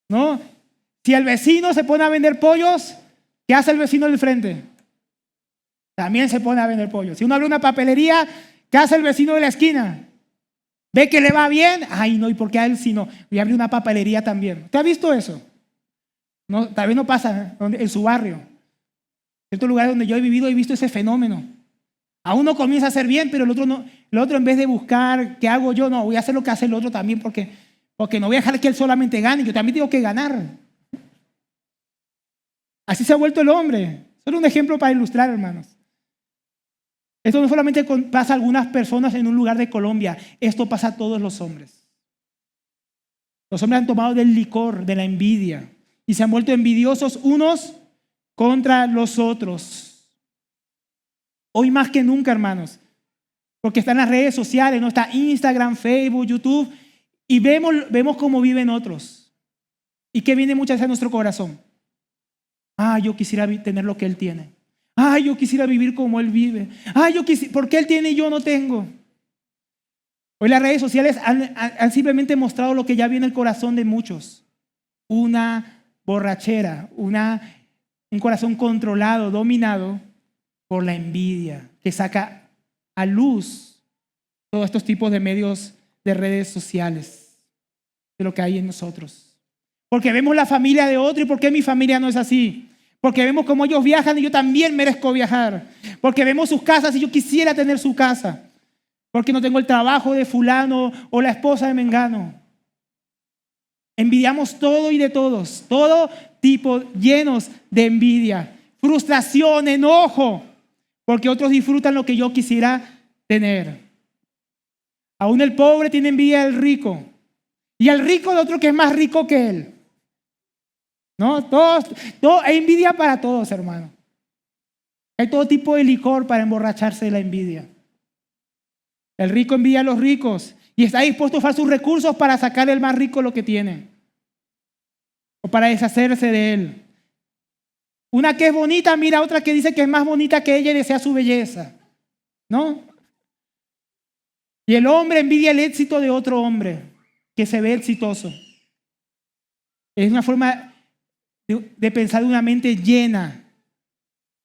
¿no? Si el vecino se pone a vender pollos, ¿qué hace el vecino del frente? También se pone a vender pollos. Si uno abre una papelería, ¿qué hace el vecino de la esquina? ¿Ve que le va bien? Ay, no, ¿y por qué a él si no? Voy a abrir una papelería también. ¿Usted ha visto eso? No, tal vez no pasa en su barrio. En ciertos lugares donde yo he vivido he visto ese fenómeno. A uno comienza a hacer bien, pero el otro no. El otro, en vez de buscar qué hago yo, no, voy a hacer lo que hace el otro también porque no voy a dejar que él solamente gane, yo también tengo que ganar. Así se ha vuelto el hombre. Solo un ejemplo para ilustrar, hermanos. Esto no solamente pasa a algunas personas en un lugar de Colombia, esto pasa a todos los hombres. Los hombres han tomado del licor, de la envidia, y se han vuelto envidiosos unos contra los otros. Hoy más que nunca, hermanos, porque están las redes sociales, ¿no? Está Instagram, Facebook, YouTube, y vemos cómo viven otros. ¿Y qué viene muchas veces a nuestro corazón? Yo quisiera tener lo que él tiene. Yo quisiera vivir como él vive. ¿Por qué él tiene y yo no tengo? Hoy las redes sociales han simplemente mostrado lo que ya viene en el corazón de muchos. Una borrachera, un corazón controlado, dominado por la envidia, que saca a luz todos estos tipos de medios de redes sociales, de lo que hay en nosotros. Porque vemos la familia de otro y ¿por qué mi familia no es así? Porque vemos cómo ellos viajan y yo también merezco viajar. Porque vemos sus casas y yo quisiera tener su casa. Porque no tengo el trabajo de fulano o la esposa de mengano. Envidiamos todo y de todos, todo tipo, llenos de envidia, frustración, enojo, porque otros disfrutan lo que yo quisiera tener. Aún el pobre tiene envidia del rico y el rico de otro que es más rico que él. ¿No? Hay envidia para todos, hermano. Hay todo tipo de licor para emborracharse de la envidia. El rico envidia a los ricos y está dispuesto a usar sus recursos para sacar el más rico lo que tiene o para deshacerse de él. Una que es bonita mira a otra que dice que es más bonita que ella y desea su belleza. ¿no? Y el hombre envidia el éxito de otro hombre que se ve exitoso. Es una forma de pensar de una mente llena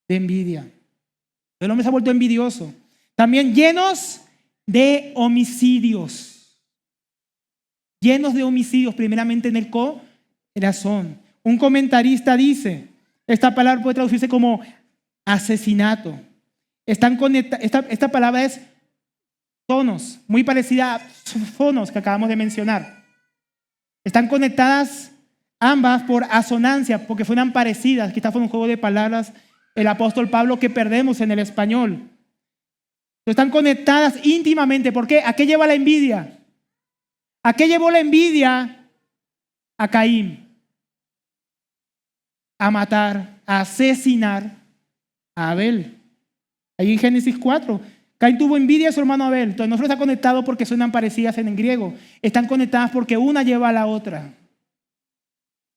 de envidia. El hombre se ha vuelto envidioso. También llenos de homicidios. Llenos de homicidios, primeramente en el corazón. Un comentarista dice, esta palabra puede traducirse como asesinato. Esta palabra es tonos, muy parecida a fonos que acabamos de mencionar. Están conectadas ambas por asonancia, porque fueran parecidas. Quizás fue un juego de palabras el apóstol Pablo que perdemos en el español. Están conectadas íntimamente. ¿Por qué? ¿A qué lleva la envidia? ¿A qué llevó la envidia a Caín? A matar, a asesinar a Abel. Ahí en Génesis 4, Caín tuvo envidia de su hermano Abel. Entonces no solo está conectado porque suenan parecidas en griego, están conectadas porque una lleva a la otra.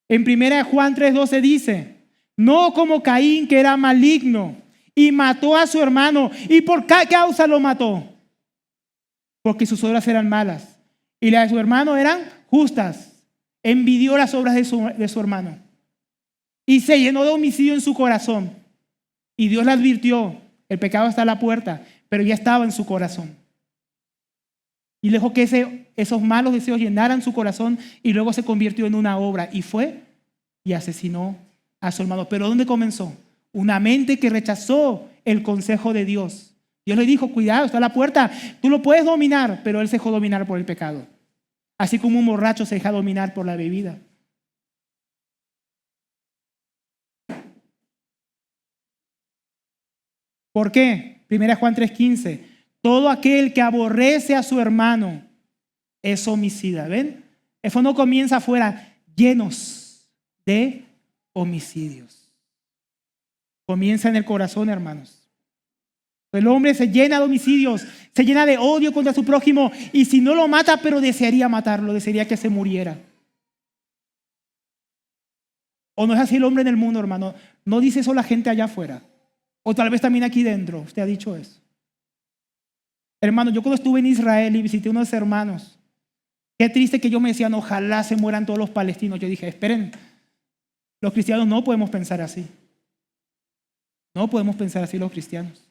En 1 Juan 3:12 dice, no como Caín, que era maligno y mató a su hermano. ¿Y por qué causa lo mató? Porque sus obras eran malas y las de su hermano eran justas. Envidió las obras de su hermano y se llenó de homicidio en su corazón. Y Dios le advirtió, el pecado está a la puerta, pero ya estaba en su corazón. Y dejó que esos malos deseos llenaran su corazón y luego se convirtió en una obra. Y fue y asesinó a su hermano. ¿Pero dónde comenzó? Una mente que rechazó el consejo de Dios. Dios le dijo, cuidado, está a la puerta. Tú lo puedes dominar, pero él se dejó dominar por el pecado. Así como un borracho se deja dominar por la bebida. ¿Por qué? 1 Juan 3:15. Todo aquel que aborrece a su hermano es homicida. ¿Ven? Eso no comienza afuera, llenos de homicidios. Comienza en el corazón, hermanos. El hombre se llena de homicidios, se llena de odio contra su prójimo y si no lo mata, pero desearía matarlo, desearía que se muriera. ¿O no es así el hombre en el mundo, hermano? ¿No dice eso la gente allá afuera? O tal vez también aquí dentro, usted ha dicho eso. Hermano, yo cuando estuve en Israel y visité unos hermanos, qué triste que yo me decían, ojalá se mueran todos los palestinos. Yo dije, esperen, los cristianos no podemos pensar así. No podemos pensar así los cristianos.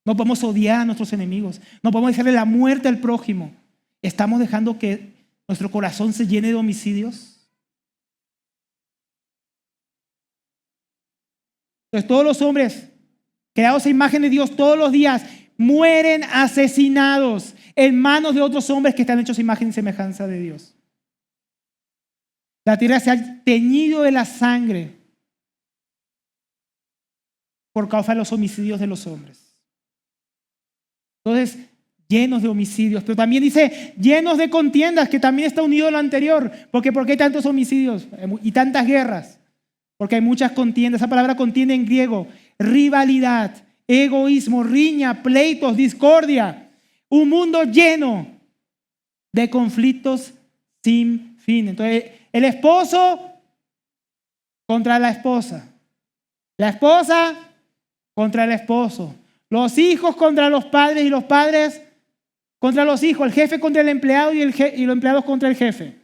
No podemos odiar a nuestros enemigos. No podemos desearle la muerte al prójimo. ¿Estamos dejando que nuestro corazón se llene de homicidios? Entonces todos los hombres creados a imagen de Dios todos los días mueren asesinados en manos de otros hombres que están hechos a imagen y semejanza de Dios. La tierra se ha teñido de la sangre por causa de los homicidios de los hombres. Entonces, llenos de homicidios, pero también dice llenos de contiendas, que también está unido a lo anterior. Porque ¿por qué hay tantos homicidios y tantas guerras? Porque hay muchas contiendas. Esa palabra contienda en griego, rivalidad, egoísmo, riña, pleitos, discordia. Un mundo lleno de conflictos sin fin. Entonces, el esposo contra la esposa contra el esposo, los hijos contra los padres y los padres contra los hijos, el jefe contra el empleado y los empleados contra el jefe.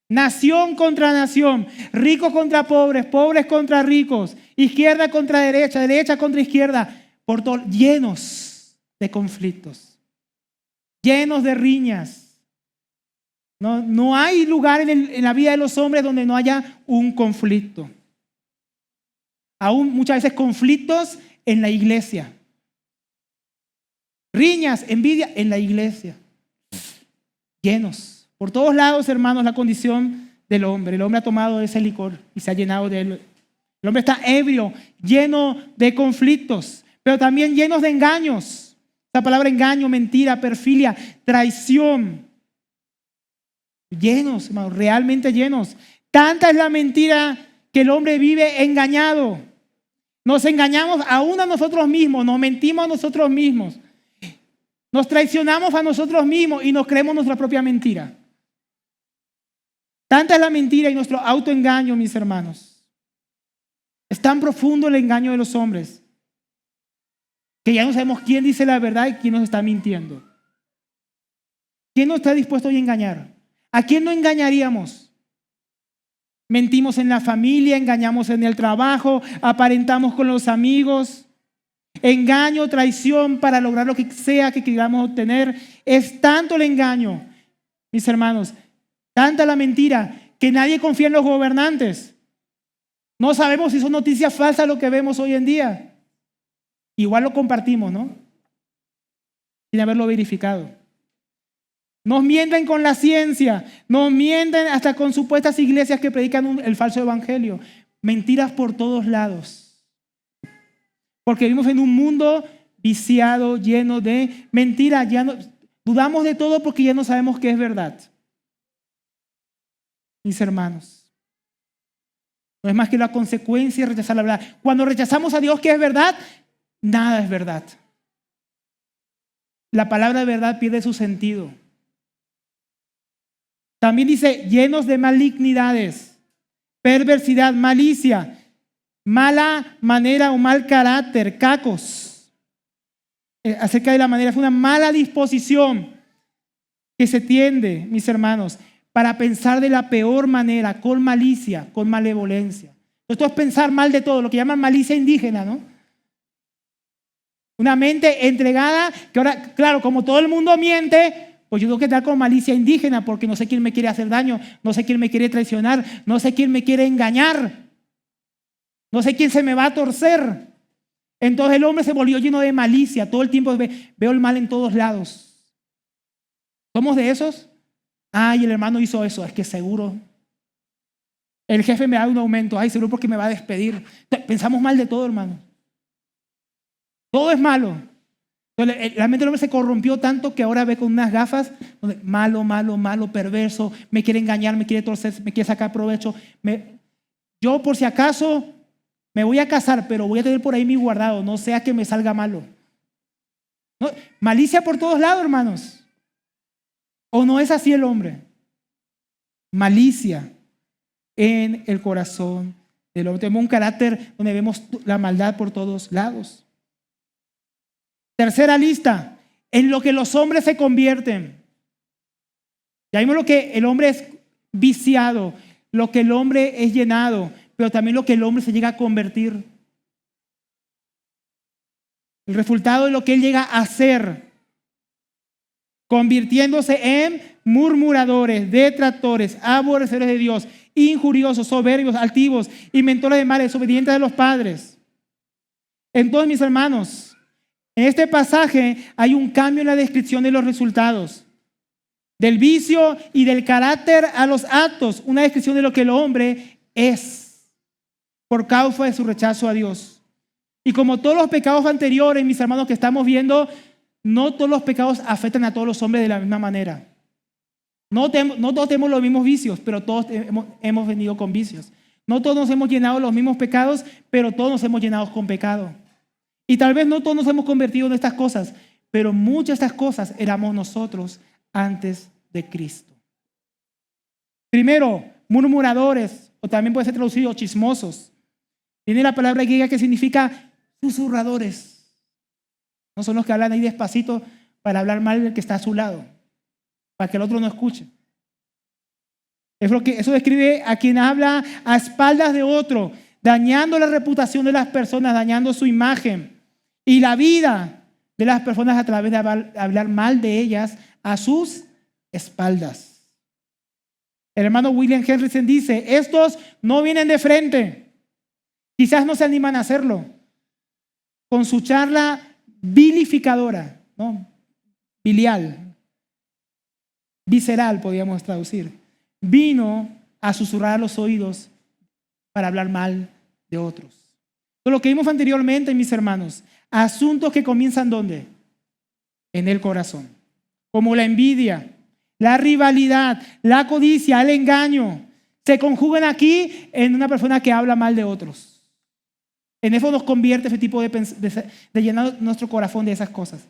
Nación contra nación, ricos contra pobres, pobres contra ricos, izquierda contra derecha, derecha contra izquierda, por todo, llenos de conflictos, llenos de riñas. No hay lugar en la vida de los hombres donde no haya un conflicto. Aún muchas veces conflictos en la iglesia. Riñas, envidia en la iglesia. Llenos. Por todos lados, hermanos, la condición del hombre. El hombre ha tomado ese licor y se ha llenado de él. El hombre está ebrio, lleno de conflictos, pero también llenos de engaños. La palabra engaño, mentira, perfilia, traición. Llenos, hermanos, realmente llenos. Tanta es la mentira que el hombre vive engañado. Nos engañamos aún a nosotros mismos, nos mentimos a nosotros mismos. Nos traicionamos a nosotros mismos y nos creemos nuestra propia mentira. Tanta es la mentira y nuestro autoengaño, mis hermanos. Es tan profundo el engaño de los hombres que ya no sabemos quién dice la verdad y quién nos está mintiendo. ¿Quién no está dispuesto hoy a engañar? ¿A quién no engañaríamos? Mentimos en la familia, engañamos en el trabajo, aparentamos con los amigos. Engaño, traición para lograr lo que sea que queramos obtener. Es tanto el engaño, mis hermanos, tanta la mentira, que nadie confía en los gobernantes. No sabemos si son noticias falsas lo que vemos hoy en día. Igual lo compartimos, ¿no? Sin haberlo verificado. Nos mienten con la ciencia, nos mienten hasta con supuestas iglesias que predican el falso evangelio. Mentiras por todos lados. Porque vivimos en un mundo viciado, lleno de mentiras. Ya no, dudamos de todo porque ya no sabemos qué es verdad. Mis hermanos, no es más que la consecuencia de rechazar la verdad. Cuando rechazamos a Dios, ¿qué es verdad? Nada es verdad. La palabra de verdad pierde su sentido. También dice, llenos de malignidades, perversidad, malicia, mala manera o mal carácter, cacos. Acerca de la manera, es una mala disposición que se tiende, mis hermanos, para pensar de la peor manera, con malicia, con malevolencia. Esto es pensar mal de todo, lo que llaman malicia indígena, ¿no? Una mente entregada, que ahora, claro, como todo el mundo miente, pues yo tengo que estar con malicia indígena porque no sé quién me quiere hacer daño, no sé quién me quiere traicionar, no sé quién me quiere engañar, no sé quién se me va a torcer. Entonces el hombre se volvió lleno de malicia, todo el tiempo veo el mal en todos lados. ¿Somos de esos? Ay, el hermano hizo eso, es que seguro. El jefe me da un aumento, ay, seguro porque me va a despedir. Pensamos mal de todo, hermano. Todo es malo. Entonces, la mente del hombre se corrompió tanto que ahora ve con unas gafas donde malo, malo, malo, perverso, me quiere engañar, me quiere torcer, me quiere sacar provecho. Yo por si acaso me voy a casar, pero voy a tener por ahí mi guardado, no sea que me salga malo. ¿No? Malicia por todos lados, hermanos. ¿O no es así el hombre? Malicia en el corazón del hombre. Tenemos un carácter donde vemos la maldad por todos lados. Tercera lista, en lo que los hombres se convierten. Ya vimos lo que el hombre es viciado, lo que el hombre es llenado, pero también lo que el hombre se llega a convertir. El resultado de lo que él llega a hacer, convirtiéndose en murmuradores, detractores, aborrecedores de Dios, injuriosos, soberbios, altivos, inventores de males, desobedientes de los padres. Entonces, mis hermanos, en este pasaje hay un cambio en la descripción de los resultados. Del vicio y del carácter a los actos, una descripción de lo que el hombre es por causa de su rechazo a Dios. Y como todos los pecados anteriores, mis hermanos, que estamos viendo, no todos los pecados afectan a todos los hombres de la misma manera. No todos tenemos los mismos vicios, pero todos hemos venido con vicios. No todos nos hemos llenado de los mismos pecados, pero todos nos hemos llenado con pecado. Y tal vez no todos nos hemos convertido en estas cosas, pero muchas de estas cosas éramos nosotros antes de Cristo. Primero, murmuradores, o también puede ser traducido chismosos. Tiene la palabra griega que significa susurradores. No son los que hablan ahí despacito para hablar mal del que está a su lado, para que el otro no escuche. Eso describe a quien habla a espaldas de otro, dañando la reputación de las personas, dañando su imagen y la vida de las personas a través de hablar mal de ellas a sus espaldas. El hermano William Hendrickson dice, estos no vienen de frente, quizás no se animan a hacerlo, con su charla vilificadora, ¿no? Bilial, visceral podríamos traducir, vino a susurrar a los oídos para hablar mal de otros. Lo que vimos anteriormente, mis hermanos, asuntos que comienzan ¿dónde? En el corazón, como la envidia, la rivalidad, la codicia, el engaño, se conjugan aquí en una persona que habla mal de otros. En eso nos convierte ese tipo de llenar nuestro corazón de esas cosas.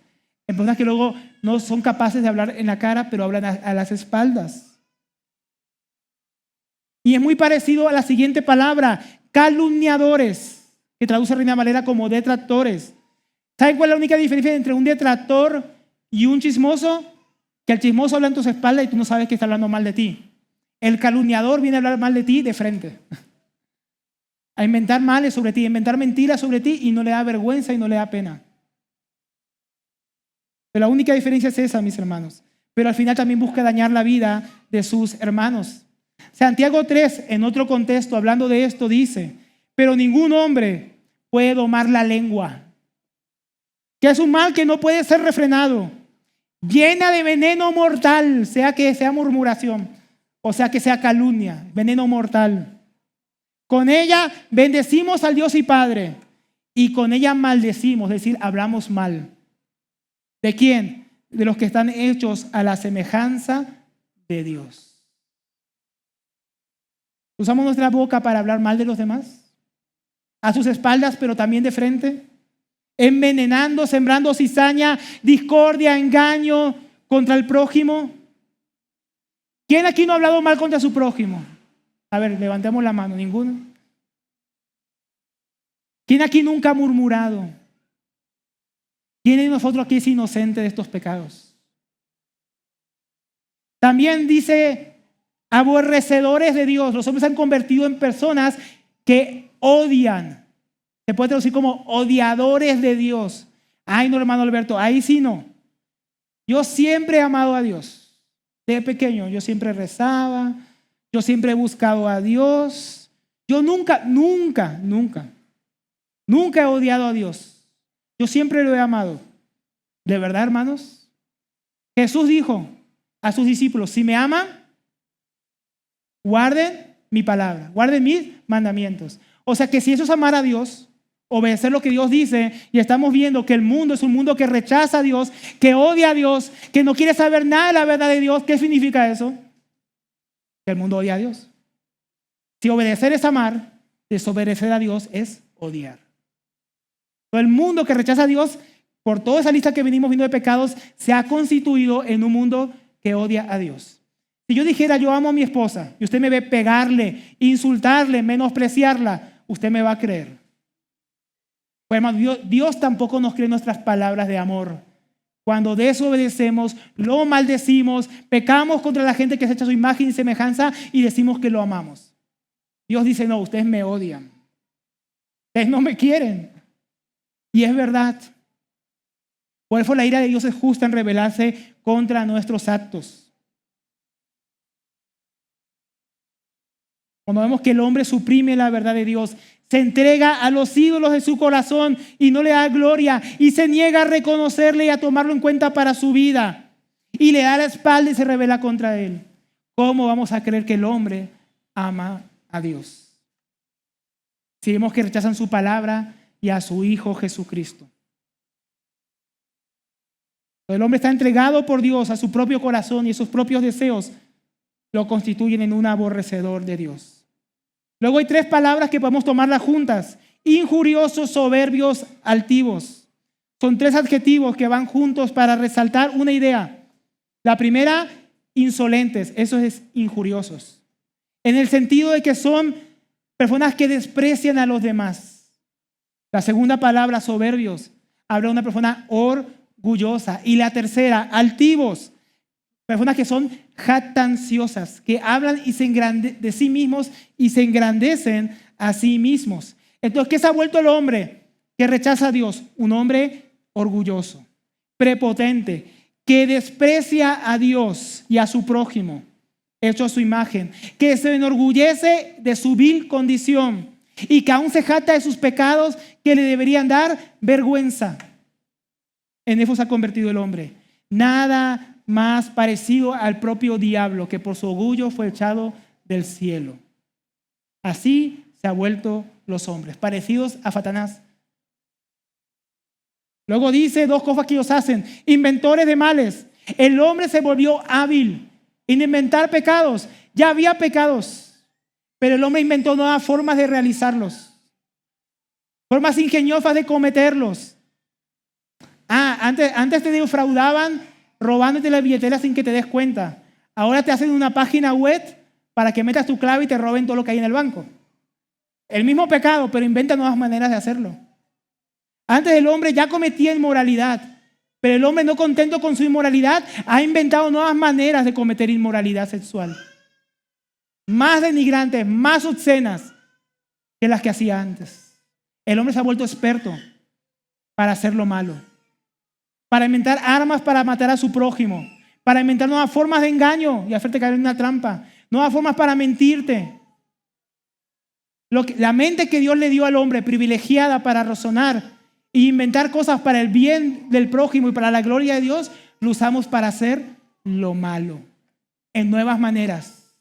En personas que luego no son capaces de hablar en la cara, pero hablan a las espaldas. Y es muy parecido a la siguiente palabra, calumniadores, que traduce Reina Valera como detractores. ¿Saben cuál es la única diferencia entre un detractor y un chismoso? Que el chismoso habla en tus espaldas y tú no sabes que está hablando mal de ti. El calumniador viene a hablar mal de ti de frente. A inventar males sobre ti, a inventar mentiras sobre ti y no le da vergüenza y no le da pena. Pero la única diferencia es esa, mis hermanos. Pero al final también busca dañar la vida de sus hermanos. Santiago 3, en otro contexto, hablando de esto, dice: pero ningún hombre puede domar la lengua, que es un mal que no puede ser refrenado, llena de veneno mortal, sea que sea murmuración, o sea que sea calumnia, veneno mortal. Con ella bendecimos al Dios y Padre, y con ella maldecimos, es decir, hablamos mal. ¿De quién? De los que están hechos a la semejanza de Dios. ¿Usamos nuestra boca para hablar mal de los demás? A sus espaldas, pero también de frente. Envenenando, sembrando cizaña, discordia, engaño contra el prójimo. ¿Quién aquí no ha hablado mal contra su prójimo? A ver, levantemos la mano. ¿Ninguno? ¿Quién aquí nunca ha murmurado? ¿Quién de nosotros aquí es inocente de estos pecados? También dice: aborrecedores de Dios. Los hombres se han convertido en personas que odian. Se puede traducir como odiadores de Dios. Ay, no, hermano Alberto, ahí sí no. Yo siempre he amado a Dios. Desde pequeño yo siempre rezaba. Yo siempre he buscado a Dios. Yo nunca he odiado a Dios. Yo siempre lo he amado. ¿De verdad, hermanos? Jesús dijo a sus discípulos: si me aman, guarden mi palabra, guarden mis mandamientos. O sea que si eso es amar a Dios, obedecer lo que Dios dice, y estamos viendo que el mundo es un mundo que rechaza a Dios, que odia a Dios, que no quiere saber nada de la verdad de Dios, ¿qué significa eso? Que el mundo odia a Dios. Si obedecer es amar, desobedecer a Dios es odiar. Todo el mundo que rechaza a Dios, por toda esa lista que venimos viendo de pecados, se ha constituido en un mundo que odia a Dios. Si yo dijera: yo amo a mi esposa, y usted me ve pegarle, insultarle, menospreciarla, usted me va a creer. Pues hermano, Dios tampoco nos cree nuestras palabras de amor. Cuando desobedecemos, lo maldecimos, pecamos contra la gente que se echa su imagen y semejanza y decimos que lo amamos. Dios dice: no, ustedes me odian. Ustedes no me quieren. Y es verdad. Por eso la ira de Dios es justa en rebelarse contra nuestros actos. Cuando vemos que el hombre suprime la verdad de Dios, se entrega a los ídolos de su corazón y no le da gloria, y se niega a reconocerle y a tomarlo en cuenta para su vida, y le da la espalda y se rebela contra él, ¿cómo vamos a creer que el hombre ama a Dios? Si vemos que rechazan su palabra y a su Hijo Jesucristo. El hombre está entregado por Dios a su propio corazón, y sus propios deseos lo constituyen en un aborrecedor de Dios. Luego hay 3 palabras que podemos tomarlas juntas: injuriosos, soberbios, altivos. Son 3 adjetivos que van juntos para resaltar una idea. La primera, insolentes, eso es injuriosos, en el sentido de que son personas que desprecian a los demás. La segunda palabra, soberbios, habla de una persona orgullosa. Y la tercera, altivos, personas que son jactanciosas, que hablan de sí mismos y se engrandecen a sí mismos. Entonces, ¿qué se ha vuelto el hombre que rechaza a Dios? Un hombre orgulloso, prepotente, que desprecia a Dios y a su prójimo, hecho a su imagen, que se enorgullece de su vil condición y que aún se jacta de sus pecados que le deberían dar vergüenza. En eso se ha convertido el hombre. Nada más parecido al propio diablo, que por su orgullo fue echado del cielo. Así se han vuelto los hombres, parecidos a Satanás. Luego dice 2 cosas que ellos hacen: inventores de males. El hombre se volvió hábil en inventar pecados. Ya había pecados, pero el hombre inventó nuevas formas de realizarlos, formas ingeniosas de cometerlos. Antes te defraudaban robándote la billetera sin que te des cuenta. Ahora te hacen una página web para que metas tu clave y te roben todo lo que hay en el banco. El mismo pecado, pero inventan nuevas maneras de hacerlo. Antes el hombre ya cometía inmoralidad, pero el hombre, no contento con su inmoralidad, ha inventado nuevas maneras de cometer inmoralidad sexual. Más denigrantes, más obscenas que las que hacía antes. El hombre se ha vuelto experto para hacer lo malo, para inventar armas para matar a su prójimo, para inventar nuevas formas de engaño y hacerte caer en una trampa, nuevas formas para mentirte. La mente que Dios le dio al hombre, privilegiada para razonar e inventar cosas para el bien del prójimo y para la gloria de Dios, lo usamos para hacer lo malo, en nuevas maneras.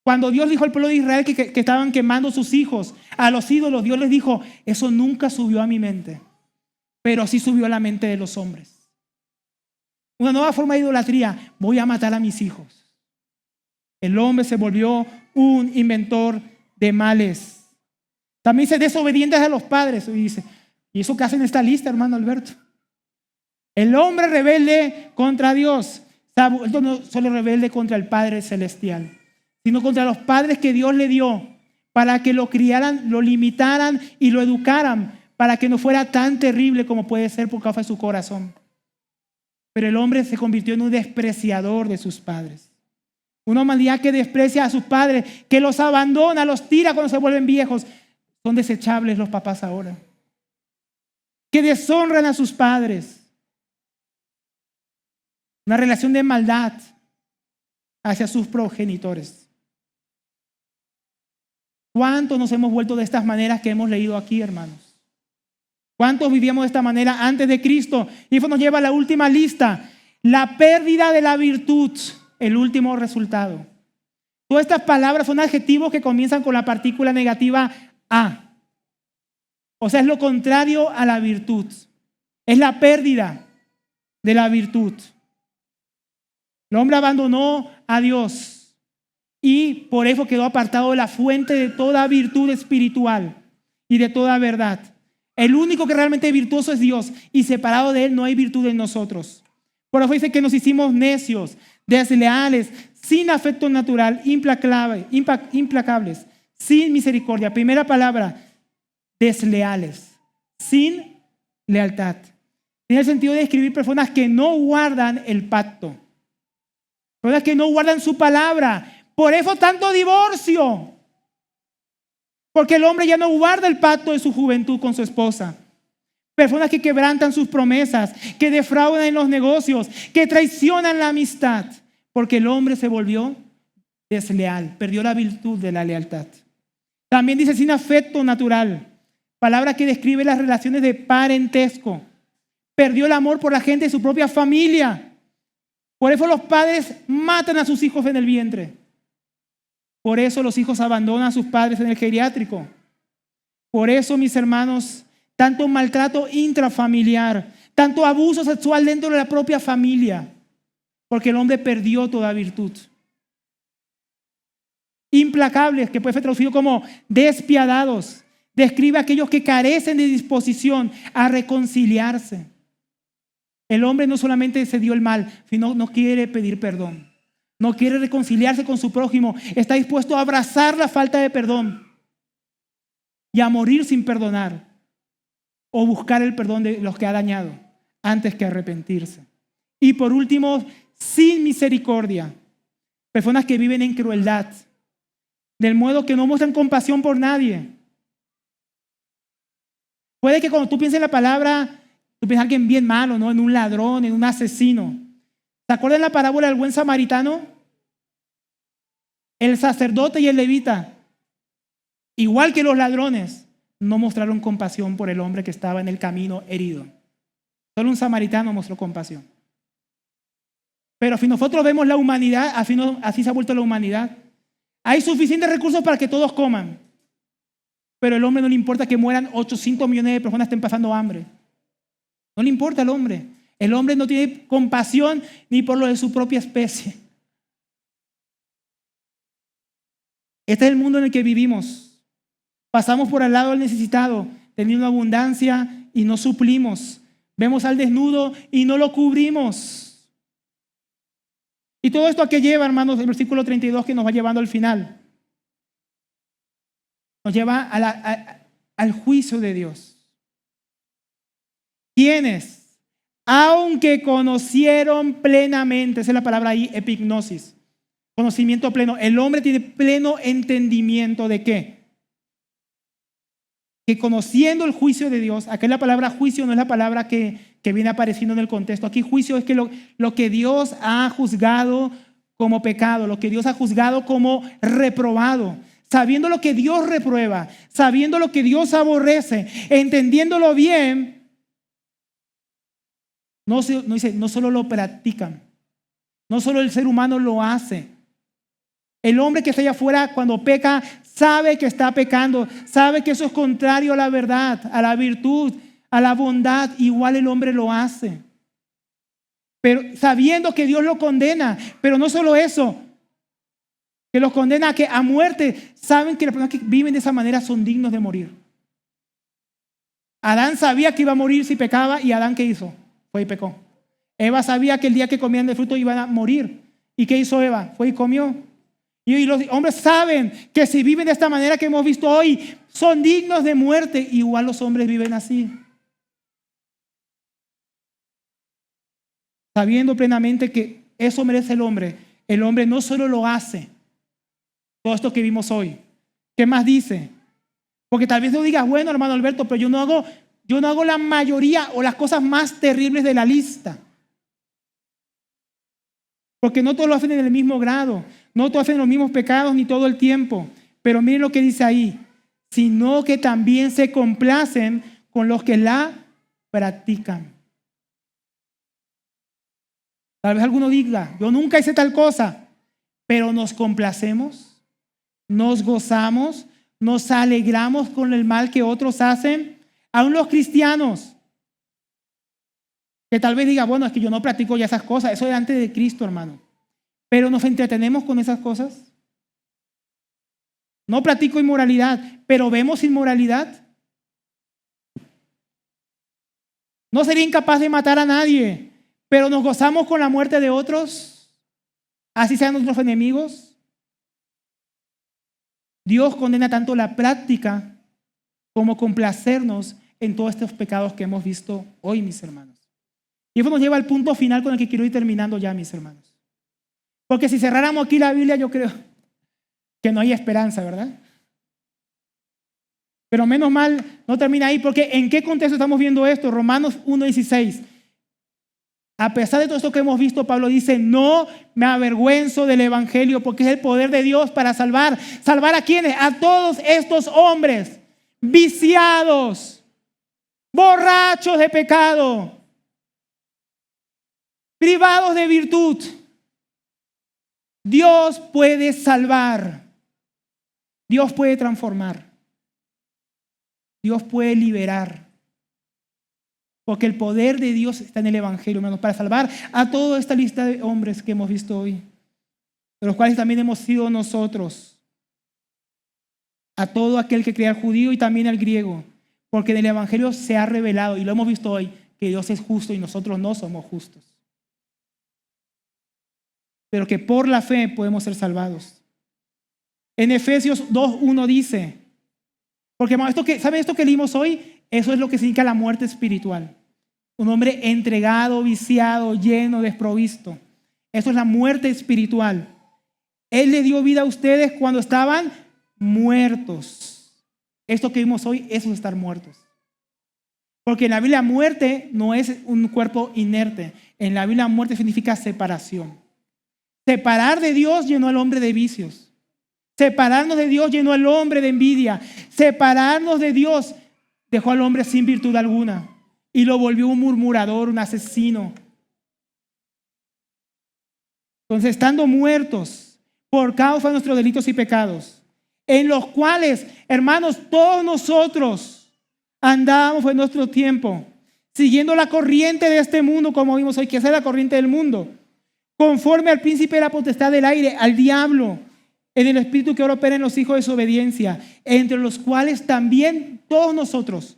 Cuando Dios dijo al pueblo de Israel que estaban quemando sus hijos a los ídolos, Dios les dijo, eso nunca subió a mi mente, pero sí subió a la mente de los hombres. Una nueva forma de idolatría, voy a matar a mis hijos. El hombre se volvió un inventor de males. También dice desobedientes a los padres. Y dice, ¿y eso qué hace en esta lista, hermano Alberto? El hombre rebelde contra Dios, no solo rebelde contra el Padre Celestial, sino contra los padres que Dios le dio para que lo criaran, lo limitaran y lo educaran para que no fuera tan terrible como puede ser por causa de su corazón. Pero el hombre se convirtió en un despreciador de sus padres. Una humanidad que desprecia a sus padres, que los abandona, los tira cuando se vuelven viejos. Son desechables los papás ahora. Que deshonran a sus padres. Una relación de maldad hacia sus progenitores. ¿Cuántos nos hemos vuelto de estas maneras que hemos leído aquí, hermanos? ¿Cuántos vivíamos de esta manera antes de Cristo? Y eso nos lleva a la última lista. La pérdida de la virtud, el último resultado. Todas estas palabras son adjetivos que comienzan con la partícula negativa a. O sea, es lo contrario a la virtud. Es la pérdida de la virtud. El hombre abandonó a Dios y por eso quedó apartado de la fuente de toda virtud espiritual y de toda verdad. El único que realmente es virtuoso es Dios y separado de Él no hay virtud en nosotros. Por eso dice que nos hicimos necios, desleales, sin afecto natural, implacables, sin misericordia. Primera palabra, desleales, sin lealtad. Tiene el sentido de describir personas que no guardan el pacto, personas que no guardan su palabra. Por eso tanto divorcio, porque el hombre ya no guarda el pacto de su juventud con su esposa. Personas que quebrantan sus promesas, que defraudan en los negocios, que traicionan la amistad, porque el hombre se volvió desleal, perdió la virtud de la lealtad. También dice sin afecto natural, palabra que describe las relaciones de parentesco. Perdió el amor por la gente de su propia familia. Por eso los padres matan a sus hijos en el vientre. Por eso los hijos abandonan a sus padres en el geriátrico. Por eso, mis hermanos, tanto maltrato intrafamiliar, tanto abuso sexual dentro de la propia familia, porque el hombre perdió toda virtud. Implacables, que puede ser traducido como despiadados, describe a aquellos que carecen de disposición a reconciliarse. El hombre no solamente se dio el mal, sino no quiere pedir perdón. No quiere reconciliarse con su prójimo. Está dispuesto a abrazar la falta de perdón y a morir sin perdonar o buscar el perdón de los que ha dañado antes que arrepentirse. Y por último, sin misericordia. Personas que viven en crueldad, del modo que no muestran compasión por nadie. Puede que cuando tú pienses en la palabra, tú piensas en alguien bien malo, ¿no? En un ladrón, en un asesino. ¿Se acuerdan la parábola del buen samaritano? El sacerdote y el levita, igual que los ladrones, no mostraron compasión por el hombre que estaba en el camino herido. Solo un samaritano mostró compasión. Pero si nosotros vemos la humanidad, así se ha vuelto la humanidad. Hay suficientes recursos para que todos coman. Pero al hombre no le importa que mueran 800 millones de personas que estén pasando hambre. No le importa al hombre. El hombre no tiene compasión ni por lo de su propia especie. Este es el mundo en el que vivimos. Pasamos por al lado del necesitado, teniendo abundancia y no suplimos. Vemos al desnudo y no lo cubrimos. Y todo esto a qué lleva, hermanos, el versículo 32 que nos va llevando al final. Nos lleva al juicio de Dios. ¿Quiénes? Aunque conocieron plenamente, esa es la palabra ahí, epignosis, conocimiento pleno. El hombre tiene pleno entendimiento de ¿qué? Que conociendo el juicio de Dios, acá la palabra juicio no es la palabra que viene apareciendo en el contexto. Aquí juicio es que lo que Dios ha juzgado como pecado, lo que Dios ha juzgado como reprobado, sabiendo lo que Dios reprueba, sabiendo lo que Dios aborrece, entendiéndolo bien, no solo lo practican, no solo el ser humano lo hace. El hombre que está allá afuera cuando peca sabe que está pecando, sabe que eso es contrario a la verdad, a la virtud, a la bondad. Igual el hombre lo hace, pero sabiendo que Dios lo condena. Pero no solo eso, que los condena a muerte. Saben que las personas que viven de esa manera son dignos de morir. Adán sabía que iba a morir si pecaba, y Adán ¿qué hizo? Fue y pecó. Eva sabía que el día que comían del fruto iban a morir. ¿Y qué hizo Eva? Fue y comió. Y los hombres saben que si viven de esta manera que hemos visto hoy, son dignos de muerte. Igual los hombres viven así, sabiendo plenamente que eso merece el hombre. El hombre no solo lo hace, todo esto que vimos hoy. ¿Qué más dice? Porque tal vez tú digas, bueno, hermano Alberto, pero yo no hago la mayoría o las cosas más terribles de la lista. Porque no todos lo hacen en el mismo grado, no todos hacen los mismos pecados ni todo el tiempo. Pero miren lo que dice ahí, sino que también se complacen con los que la practican. Tal vez alguno diga, yo nunca hice tal cosa, pero nos complacemos, nos gozamos, nos alegramos con el mal que otros hacen. Aún los cristianos, que tal vez diga, bueno, es que yo no practico ya esas cosas, eso era antes de Cristo, hermano. Pero nos entretenemos con esas cosas. No practico inmoralidad, pero vemos inmoralidad. No sería incapaz de matar a nadie, pero nos gozamos con la muerte de otros, así sean nuestros enemigos. Dios condena tanto la práctica como complacernos en todos estos pecados que hemos visto hoy, mis hermanos. Y eso nos lleva al punto final con el que quiero ir terminando ya, mis hermanos. Porque si cerráramos aquí la Biblia, yo creo que no hay esperanza, ¿verdad? Pero menos mal no termina ahí, porque ¿en qué contexto estamos viendo esto? Romanos 1:16. A pesar de todo esto que hemos visto, Pablo dice, no me avergüenzo del evangelio, porque es el poder de Dios para salvar. ¿Salvar a quiénes? A todos estos hombres viciados, borrachos de pecado, privados de virtud. Dios puede salvar, Dios puede transformar, Dios puede liberar. Porque el poder de Dios está en el evangelio, hermanos, para salvar a toda esta lista de hombres que hemos visto hoy, de los cuales también hemos sido nosotros. A todo aquel que crea al judío y también al griego. Porque en el evangelio se ha revelado, y lo hemos visto hoy, que Dios es justo y nosotros no somos justos. Pero que por la fe podemos ser salvados. En Efesios 2:1 dice, porque ¿saben esto que leímos hoy? Eso es lo que significa la muerte espiritual. Un hombre entregado, viciado, lleno, desprovisto. Eso es la muerte espiritual. Él le dio vida a ustedes cuando estaban muertos. Esto que vimos hoy, eso es estar muertos. Porque en la Biblia muerte no es un cuerpo inerte. En la Biblia muerte significa separación. Separar de Dios llenó al hombre de vicios. Separarnos de Dios llenó al hombre de envidia. Separarnos de Dios dejó al hombre sin virtud alguna y lo volvió un murmurador, un asesino. Entonces, estando muertos por causa de nuestros delitos y pecados, en los cuales, hermanos, todos nosotros andábamos en nuestro tiempo, siguiendo la corriente de este mundo, como vimos hoy, que es la corriente del mundo, conforme al príncipe de la potestad del aire, al diablo, en el espíritu que ahora opera en los hijos de desobediencia, entre los cuales también todos nosotros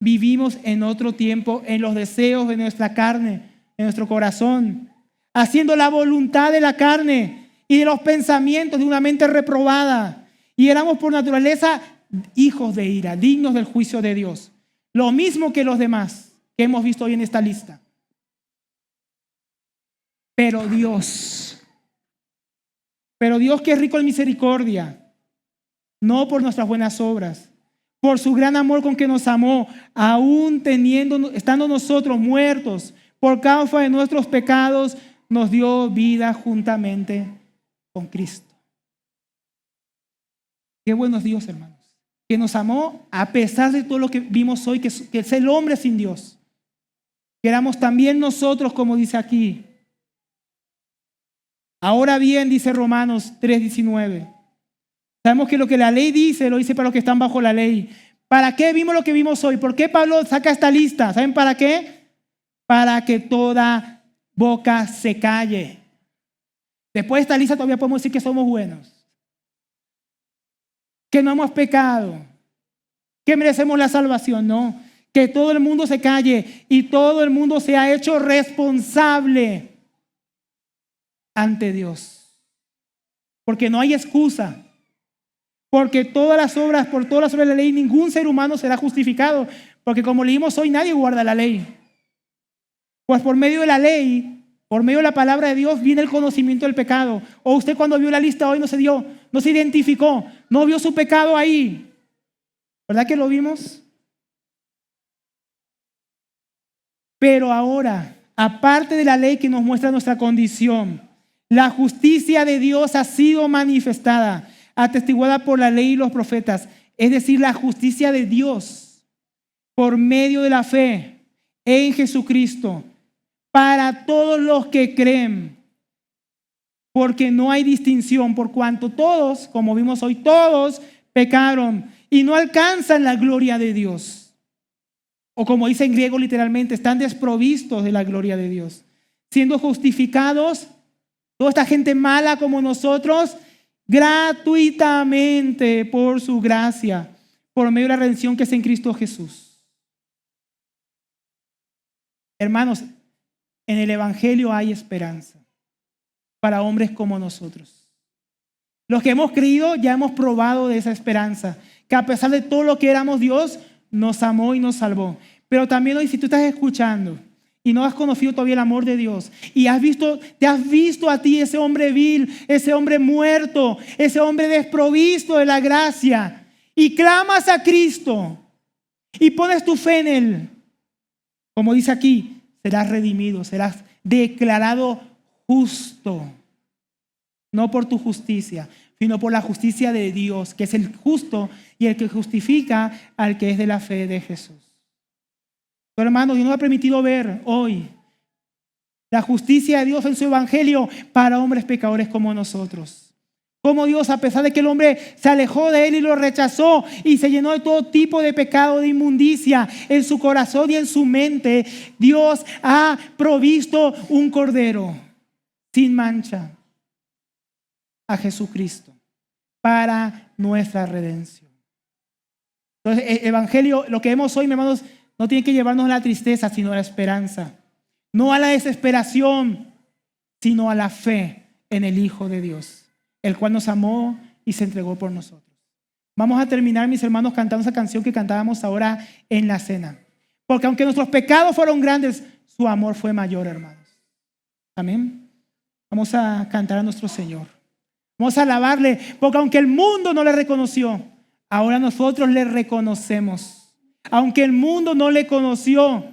vivimos en otro tiempo, en los deseos de nuestra carne, en nuestro corazón, haciendo la voluntad de la carne y de los pensamientos de una mente reprobada. Y éramos por naturaleza hijos de ira, dignos del juicio de Dios, lo mismo que los demás. que hemos visto hoy en esta lista. Pero Dios que es rico en misericordia, no por nuestras buenas obras, por su gran amor con que nos amó, aún estando nosotros muertos por causa de nuestros pecados, nos dio vida juntamente con Cristo. Qué bueno es Dios, hermanos, que nos amó a pesar de todo lo que vimos hoy, que es el hombre sin Dios. Que éramos también nosotros, como dice aquí. Ahora bien, dice Romanos 3:19. Sabemos que lo que la ley dice, lo dice para los que están bajo la ley. ¿Para qué vimos lo que vimos hoy? ¿Por qué Pablo saca esta lista? ¿Saben para qué? Para que toda boca se calle. Después de esta lista todavía podemos decir que somos buenos, que no hemos pecado, que merecemos la salvación. No, que todo el mundo se calle y todo el mundo se ha hecho responsable ante Dios. Porque no hay excusa. Porque por todas las obras de la ley, ningún ser humano será justificado. Porque como leímos hoy, nadie guarda la ley. Pues por medio de la ley, por medio de la palabra de Dios, viene el conocimiento del pecado. O usted cuando vio la lista hoy no se identificó, no vio su pecado ahí. ¿Verdad que lo vimos? Pero ahora, aparte de la ley que nos muestra nuestra condición, la justicia de Dios ha sido manifestada, atestiguada por la ley y los profetas, es decir, la justicia de Dios por medio de la fe en Jesucristo para todos los que creen, porque no hay distinción, por cuanto todos, como vimos hoy, todos pecaron y no alcanzan la gloria de Dios. O como dice en griego literalmente, están desprovistos de la gloria de Dios, siendo justificados, toda esta gente mala como nosotros, gratuitamente por su gracia, por medio de la redención que es en Cristo Jesús. Hermanos, en el Evangelio hay esperanza para hombres como nosotros. Los que hemos creído ya hemos probado de esa esperanza, que a pesar de todo lo que éramos, Dios nos amó y nos salvó. Pero también hoy, si tú estás escuchando y no has conocido todavía el amor de Dios y te has visto a ti, ese hombre vil, ese hombre muerto, ese hombre desprovisto de la gracia, y clamas a Cristo y pones tu fe en Él, como dice aquí, serás redimido, serás declarado justo, no por tu justicia, sino por la justicia de Dios, que es el justo y el que justifica al que es de la fe de Jesús. Pero hermanos, Dios nos ha permitido ver hoy la justicia de Dios en su evangelio para hombres pecadores como nosotros. Como Dios, a pesar de que el hombre se alejó de Él y lo rechazó y se llenó de todo tipo de pecado, de inmundicia en su corazón y en su mente, Dios ha provisto un cordero sin mancha, a Jesucristo, para nuestra redención. Entonces, el evangelio, lo que vemos hoy, mis hermanos, no tiene que llevarnos a la tristeza, sino a la esperanza. No a la desesperación, sino a la fe en el Hijo de Dios, el cual nos amó y se entregó por nosotros. Vamos a terminar, mis hermanos, cantando esa canción que cantábamos ahora en la cena. Porque aunque nuestros pecados fueron grandes, su amor fue mayor, hermanos. Amén. Vamos a cantar a nuestro Señor. Vamos a alabarle, porque aunque el mundo no le reconoció, ahora nosotros le reconocemos. Aunque el mundo no le conoció,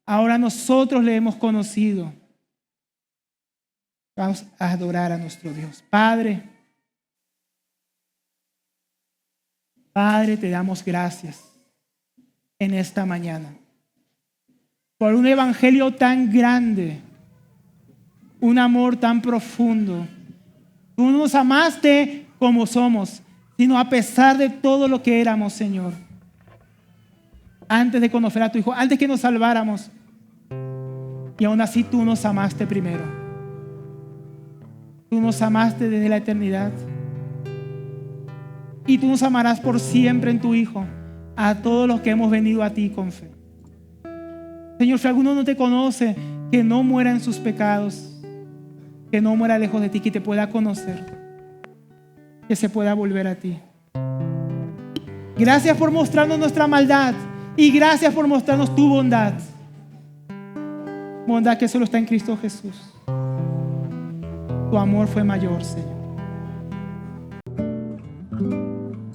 ahora nosotros le hemos conocido. Vamos a adorar a nuestro Dios. Padre, te damos gracias en esta mañana por un evangelio tan grande, un amor tan profundo. Tú no nos amaste como somos, sino a pesar de todo lo que éramos, Señor. Antes de conocer a tu Hijo, antes que nos salváramos. Y aún así tú nos amaste primero. Tú nos amaste desde la eternidad. Y tú nos amarás por siempre en tu Hijo, a todos los que hemos venido a ti con fe. Señor, si alguno no te conoce, que no muera en sus pecados, que no muera lejos de ti, que te pueda conocer, que se pueda volver a ti. Gracias por mostrarnos nuestra maldad y gracias por mostrarnos tu bondad. bondad que solo está en Cristo Jesús. Tu amor fue mayor, Señor.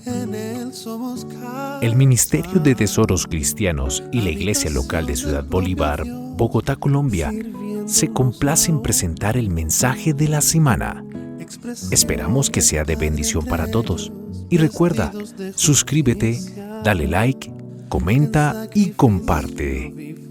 En Él somos casa. El Ministerio de Tesoros Cristianos y la Iglesia Local de Ciudad Bolívar, Bogotá, Colombia, se complace en presentar el mensaje de la semana. Esperamos que sea de bendición para todos. Y recuerda, suscríbete, dale like, comenta y comparte.